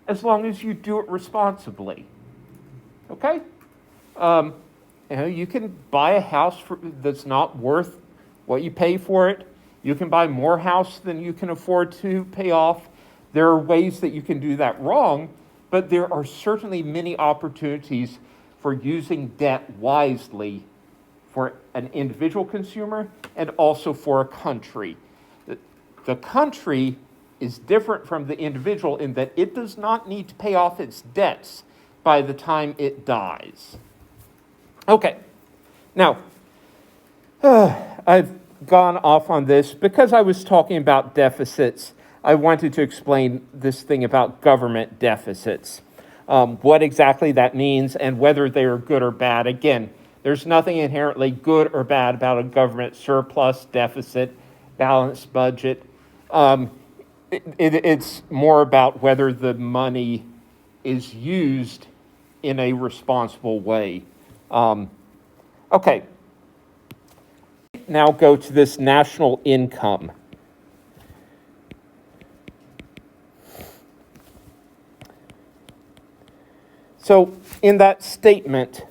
as long as you do it responsibly. Okay? You can buy a house that's not worth what you pay for it. You can buy more house than you can afford to pay off. There are ways that you can do that wrong, but there are certainly many opportunities for using debt wisely for an individual consumer and also for a country. The country is different from the individual in that it does not need to pay off its debts by the time it dies. Okay, now, I've gone off on this because I was talking about deficits. I wanted to explain this thing about government deficits, what exactly that means and whether they are good or bad. Again, there's nothing inherently good or bad about a government surplus, deficit, balanced budget. It's more about whether the money is used in a responsible way. Okay. Now go to this national income. So in that statement,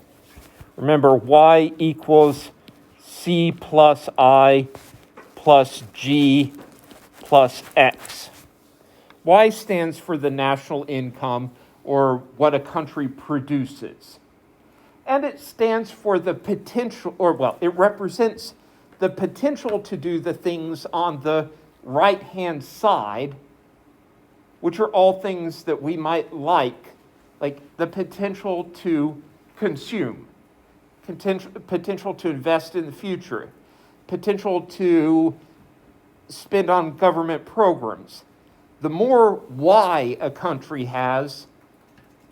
remember Y equals C plus I plus G plus X. Y stands for the national income, or what a country produces. And it stands for the potential, it represents the potential to do the things on the right-hand side, which are all things that we might like the potential to consume, potential to invest in the future, potential to spend on government programs. The more Y a country has,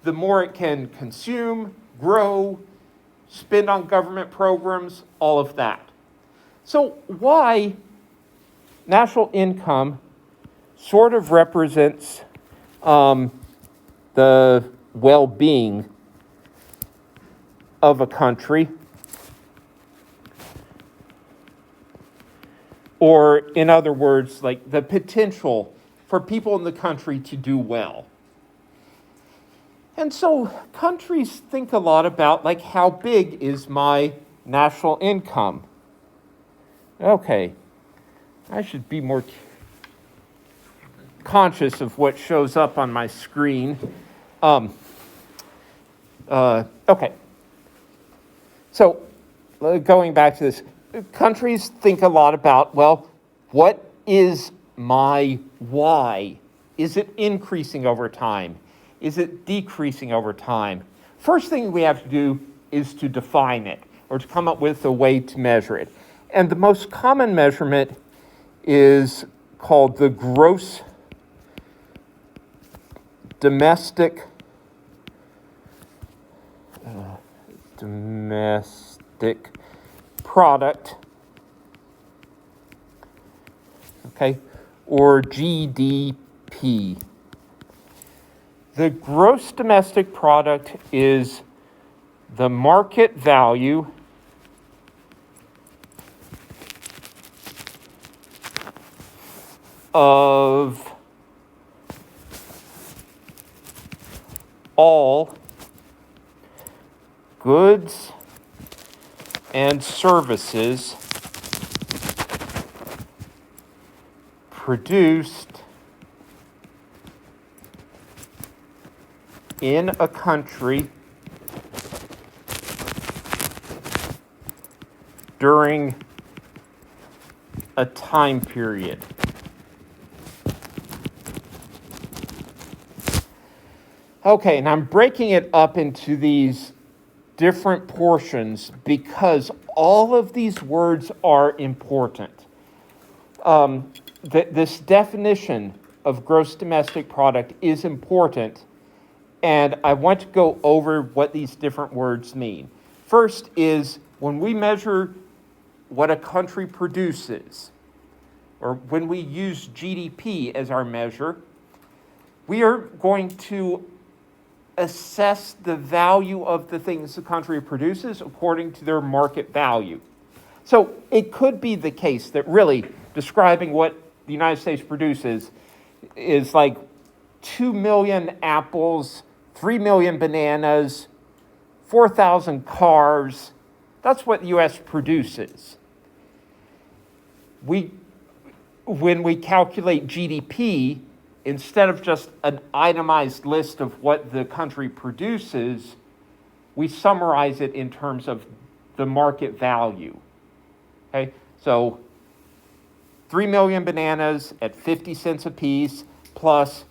the more it can consume, grow, spend on government programs, all of that. So Y, national income, sort of represents the well-being of a country, or in other words, like the potential for people in the country to do well. And so countries think a lot about like, how big is my national income? Okay, I should be more conscious of what shows up on my screen. Okay. So going back to this, countries think a lot about, well, what is my Y? Is it increasing over time? Is it decreasing over time? First thing we have to do is to define it, or to come up with a way to measure it. And the most common measurement is called the gross domestic product, okay, or GDP. The gross domestic product is the market value of all goods and services produced in a country during a time period. Okay, and I'm breaking it up into these different portions because all of these words are important. This definition of gross domestic product is important, and I want to go over what these different words mean. First is when we measure what a country produces, or when we use GDP as our measure, we are going to assess the value of the things the country produces according to their market value. So it could be the case that really describing what the United States produces is like 2 million apples, 3 million bananas, 4,000 cars. That's what the U.S. produces. When we calculate GDP, instead of just an itemized list of what the country produces, we summarize it in terms of the market value. Okay, so 3 million bananas at 50 cents a piece, plus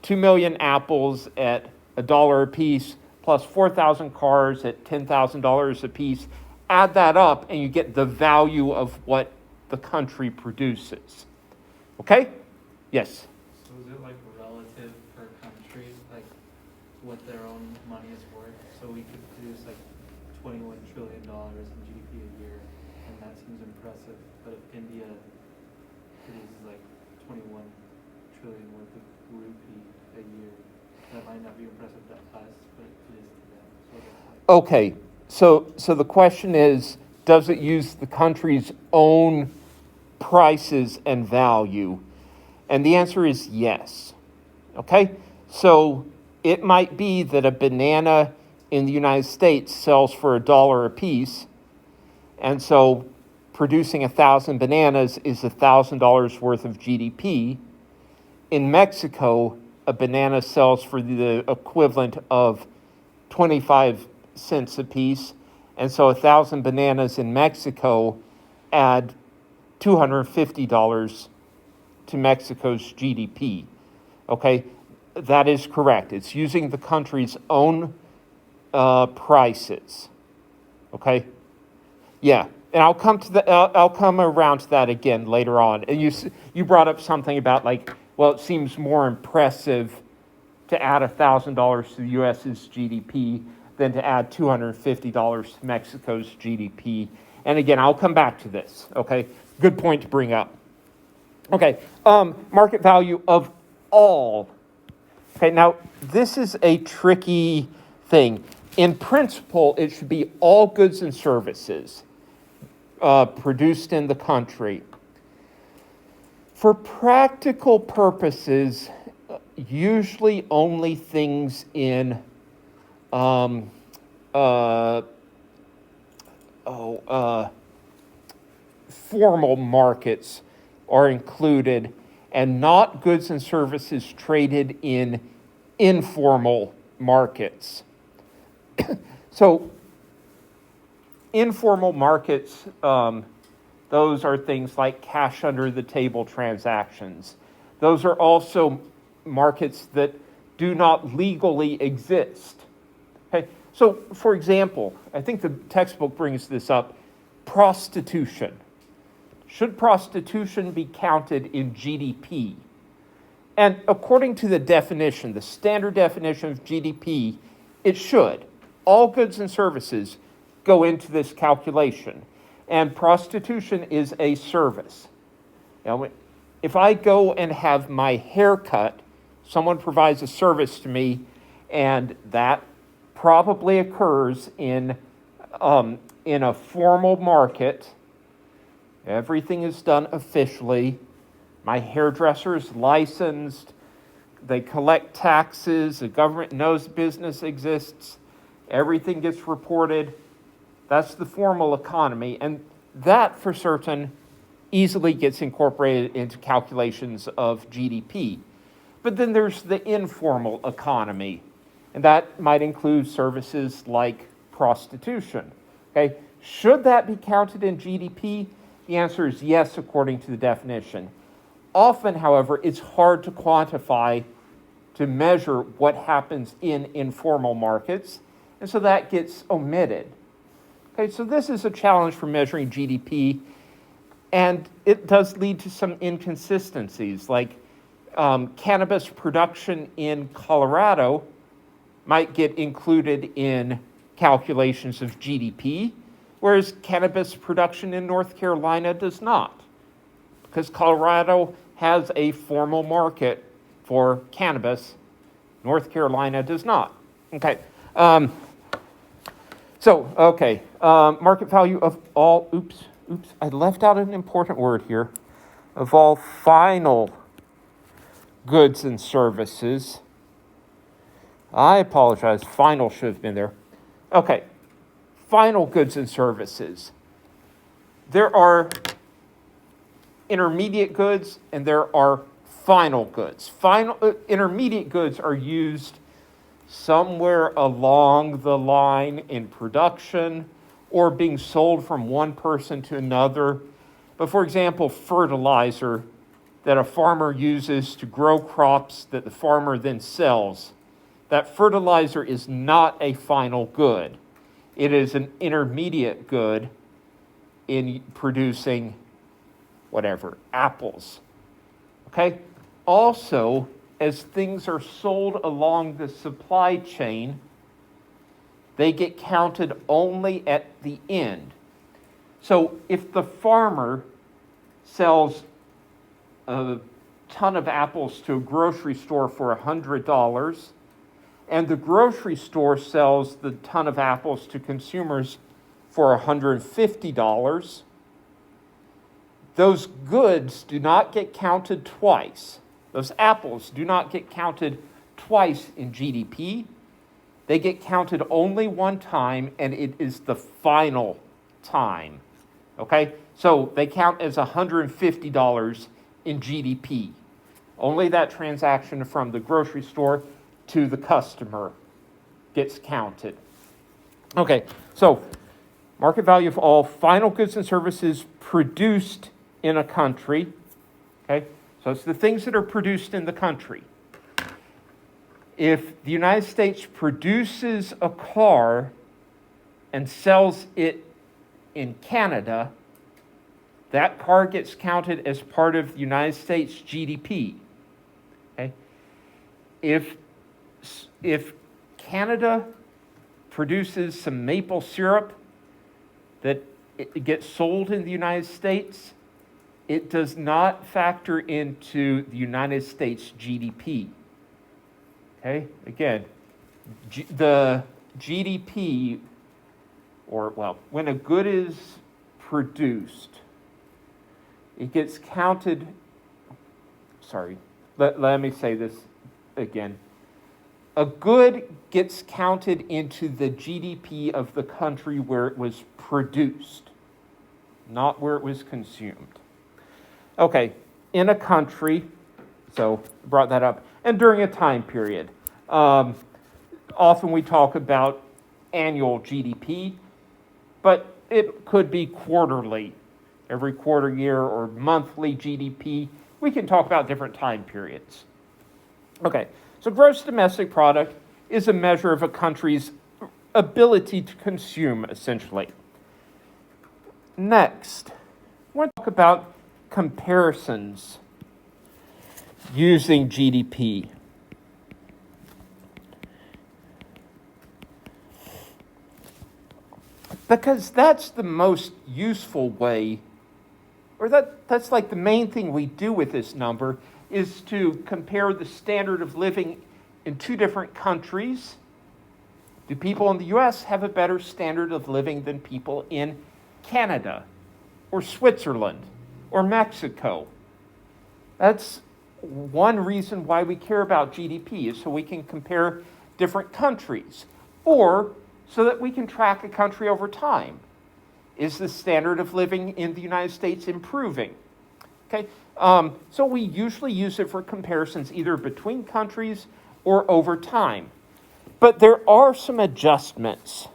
2 million apples at $1 a piece, plus 4,000 cars at $10,000 a piece. Add that up and you get the value of what the country produces. Okay? Yes? So is it like relative per country, like what their own money is worth? So we could produce like $21 trillion in GDP a year, and that seems impressive. But if India produces like 21 trillion worth of rupee a year, that might not be impressive to us, but it is to them. So like, Okay, so the question is, does it use the country's own prices and value? And the answer is yes. Okay, so it might be that a banana in the United States sells for $1 a piece, and so producing 1,000 bananas is $1,000 worth of GDP. In Mexico, a banana sells for the equivalent of 25 cents a piece, and so 1,000 bananas in Mexico add $250 to Mexico's GDP. Okay, that is correct. It's using the country's own prices. Okay, yeah, and I'll come around to that again later on. And you brought up something about like, well, it seems more impressive to add $1,000 to the U.S.'s GDP than to add $250 to Mexico's GDP. And again, I'll come back to this, okay? Good point to bring up. Okay, market value of all. Okay, now this is a tricky thing. In principle, it should be all goods and services produced in the country. For practical purposes, usually only things in formal markets are included, and not goods and services traded in informal markets. So informal markets, those are things like cash under the table transactions. Those are also markets that do not legally exist. Okay? So, for example, I think the textbook brings this up, prostitution. Should prostitution be counted in GDP? And according to the definition, the standard definition of GDP, it should. All goods and services go into this calculation. And prostitution is a service. Now, if I go and have my hair cut, someone provides a service to me, and that probably occurs in a formal market. Everything is done officially. My hairdresser is licensed. They collect taxes. The government knows business exists. Everything gets reported. That's the formal economy. And that, for certain, easily gets incorporated into calculations of GDP. But then there's the informal economy. And that might include services like prostitution. Okay? Should that be counted in GDP? The answer is yes, according to the definition. Often, however, it's hard to quantify, to measure what happens in informal markets, and so that gets omitted. Okay, so this is a challenge for measuring GDP, and it does lead to some inconsistencies, like cannabis production in Colorado might get included in calculations of GDP, whereas cannabis production in North Carolina does not, because Colorado has a formal market for cannabis. North Carolina does not. Okay. Market value of all, I left out an important word here, of all final goods and services. I apologize, final should have been there. Okay, final goods and services. There are intermediate goods and there are final goods. Intermediate goods are used somewhere along the line in production or being sold from one person to another. But for example, fertilizer that a farmer uses to grow crops that the farmer then sells, that fertilizer is not a final good. It is an intermediate good in producing whatever, apples. Okay? Also, as things are sold along the supply chain, they get counted only at the end. So if the farmer sells a ton of apples to a grocery store for $100, and the grocery store sells the ton of apples to consumers for $150, those goods do not get counted twice. Those apples do not get counted twice in GDP. They get counted only one time, and it is the final time. Okay? So they count as $150 in GDP. Only that transaction from the grocery store to the customer gets counted. Okay, so market value of all final goods and services produced in a country. Okay, so it's the things that are produced in the country. If the United States produces a car and sells it in Canada, that car gets counted as part of the United States GDP. Okay? If Canada produces some maple syrup that it gets sold in the United States, it does not factor into the United States GDP. Okay? Again, the GDP, when a good is produced, it gets counted, let me say this again. A good gets counted into the GDP of the country where it was produced, not where it was consumed. Okay, in a country, so brought that up, and during a time period. Often we talk about annual GDP, but it could be quarterly, every quarter year, or monthly GDP. We can talk about different time periods. Okay, so gross domestic product is a measure of a country's ability to consume, essentially. Next, I want to talk about comparisons using GDP. Because that's the most useful way, or that's like the main thing we do with this number, is to compare the standard of living in two different countries. Do people in the US have a better standard of living than people in Canada or Switzerland or Mexico? That's one reason why we care about GDP, is so we can compare different countries, or so that we can track a country over time. Is the standard of living in the United States improving? Okay, so we usually use it for comparisons either between countries or over time. But there are some adjustments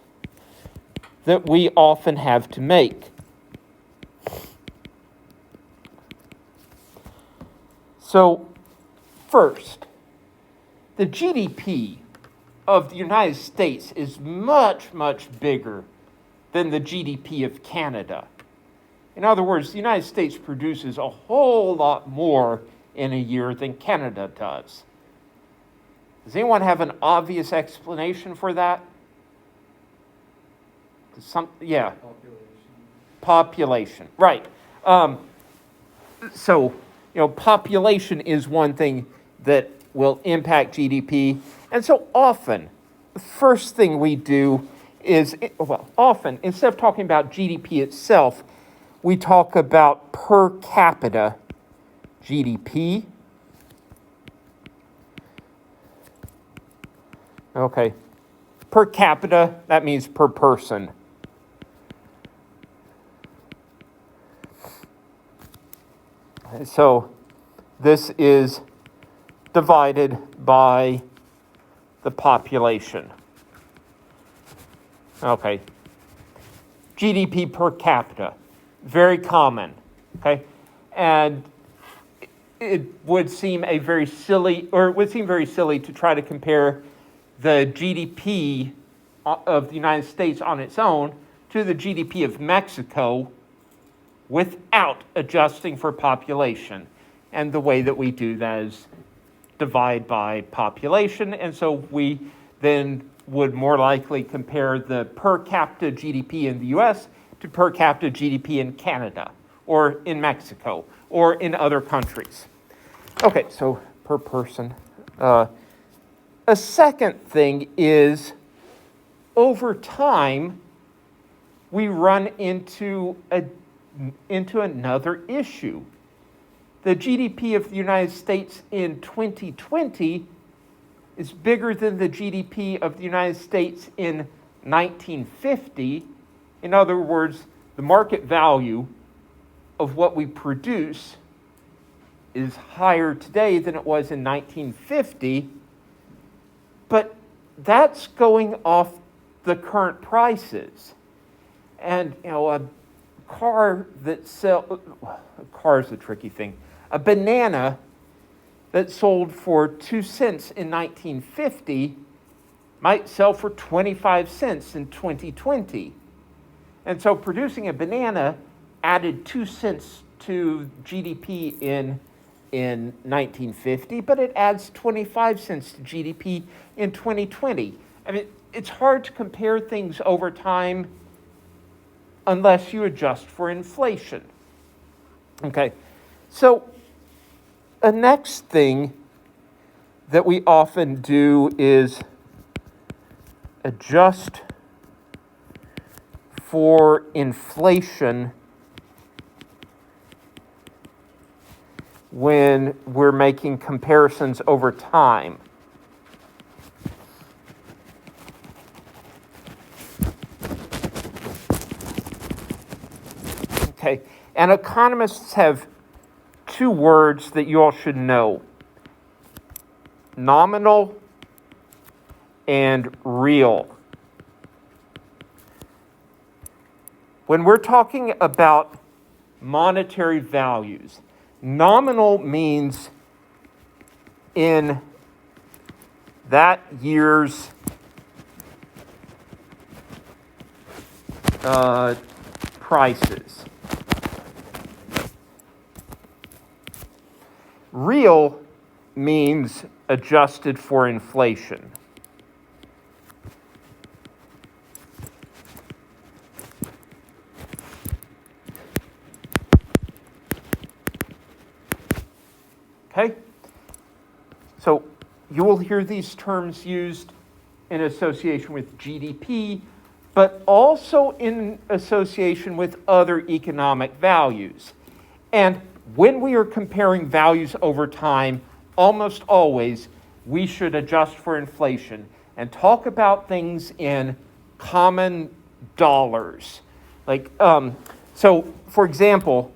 that we often have to make. So, first, the GDP of the United States is much, much bigger than the GDP of Canada. In other words, the United States produces a whole lot more in a year than Canada does. Does anyone have an obvious explanation for that? Yeah. Population, right. So, population is one thing that will impact GDP. And so often, the first thing we do is, often, instead of talking about GDP itself, we talk about per capita GDP. Okay. Per capita, that means per person. So this is divided by the population. Okay. GDP per capita, very common. Okay. And it would seem very silly to try to compare the GDP of the United States on its own to the GDP of Mexico without adjusting for population. And the way that we do that is divide by population. And so we then would more likely compare the per capita GDP in the US to per capita GDP in Canada or in Mexico or in other countries. Okay, so per person. A second thing is, over time, we run into another issue. The GDP of the United States in 2020 is bigger than the GDP of the United States in 1950. In other words, the market value of what we produce is higher today than it was in 1950, but that's going off the current prices. And, a car is a tricky thing. A banana that sold for 2 cents in 1950 might sell for 25 cents in 2020. And so producing a banana added 2 cents to GDP in 1950, but it adds 25 cents to GDP in 2020. I mean, it's hard to compare things over time unless you adjust for inflation. Okay, so a next thing that we often do is adjust for inflation when we're making comparisons over time. Okay, and economists have two words that you all should know: nominal and real. when we're talking about monetary values, nominal means in that year's prices. Real means adjusted for inflation. Okay? So you will hear these terms used in association with GDP, but also in association with other economic values. And when we are comparing values over time, almost always we should adjust for inflation and talk about things in common dollars. Like, so for example,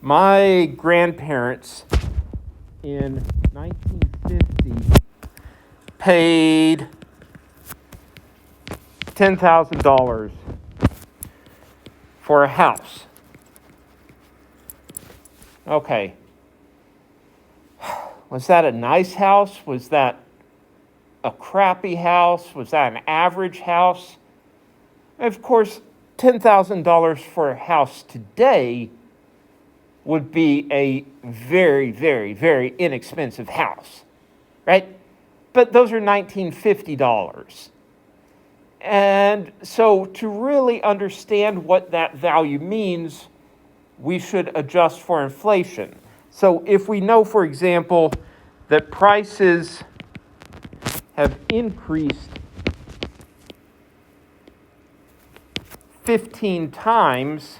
my grandparents in 1950 paid $10,000 for a house. Okay. Was that a nice house? Was that a crappy house? Was that an average house? Of course, $10,000 for a house today would be a very, very, very inexpensive house, right? But those are $1950. And so to really understand what that value means, we should adjust for inflation. So if we know, for example, that prices have increased 15 times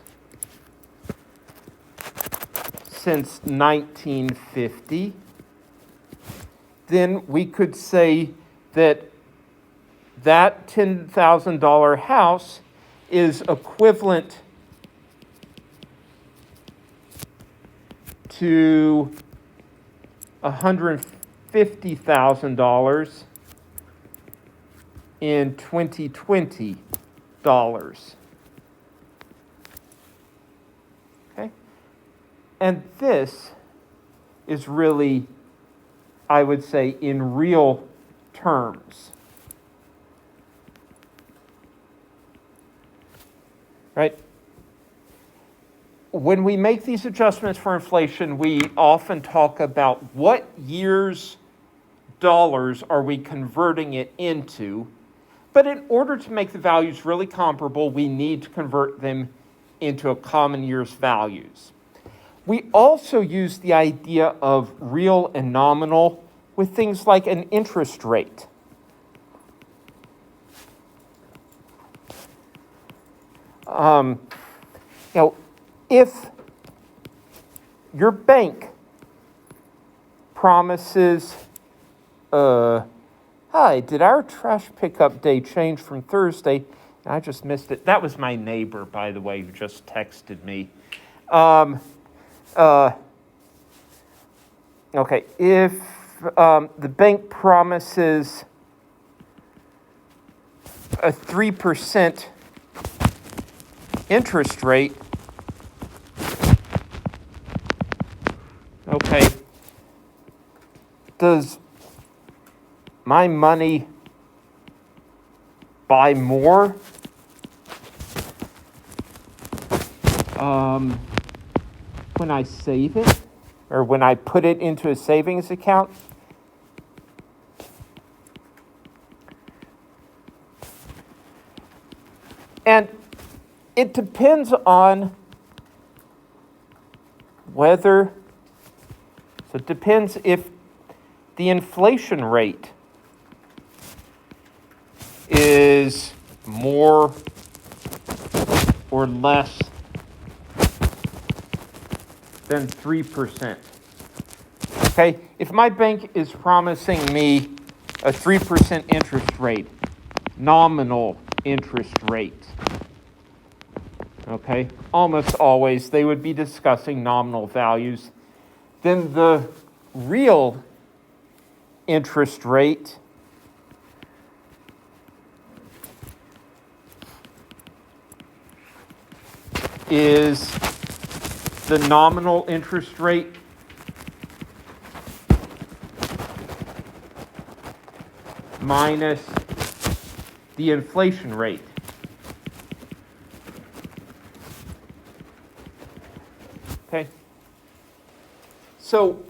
since 1950, then we could say that that $10,000 house is equivalent to $150,000 in 2020 dollars. Okay? And this is really, I would say, in real terms. Right? When we make these adjustments for inflation, we often talk about what year's dollars are we converting it into. But in order to make the values really comparable, we need to convert them into a common year's values. We also use the idea of real and nominal with things like an interest rate. If your bank promises, hi, did our trash pickup day change from Thursday? I just missed it. That was my neighbor, by the way, who just texted me. Okay, if the bank promises a 3% interest rate, okay, does my money buy more when I save it or when I put it into a savings account? And it depends on whether, so it depends if the inflation rate is more or less than 3%. Okay, if my bank is promising me a 3% interest rate, nominal interest rate, okay, almost always they would be discussing nominal values, then the real interest rate is the nominal interest rate minus the inflation rate. Okay? So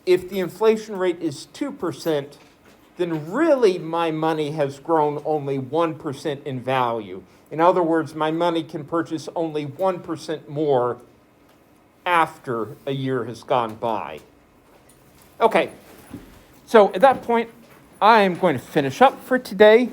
if the inflation rate is 2%, then really my money has grown only 1% in value. In other words, my money can purchase only 1% more after a year has gone by. Okay, so at that point, I am going to finish up for today.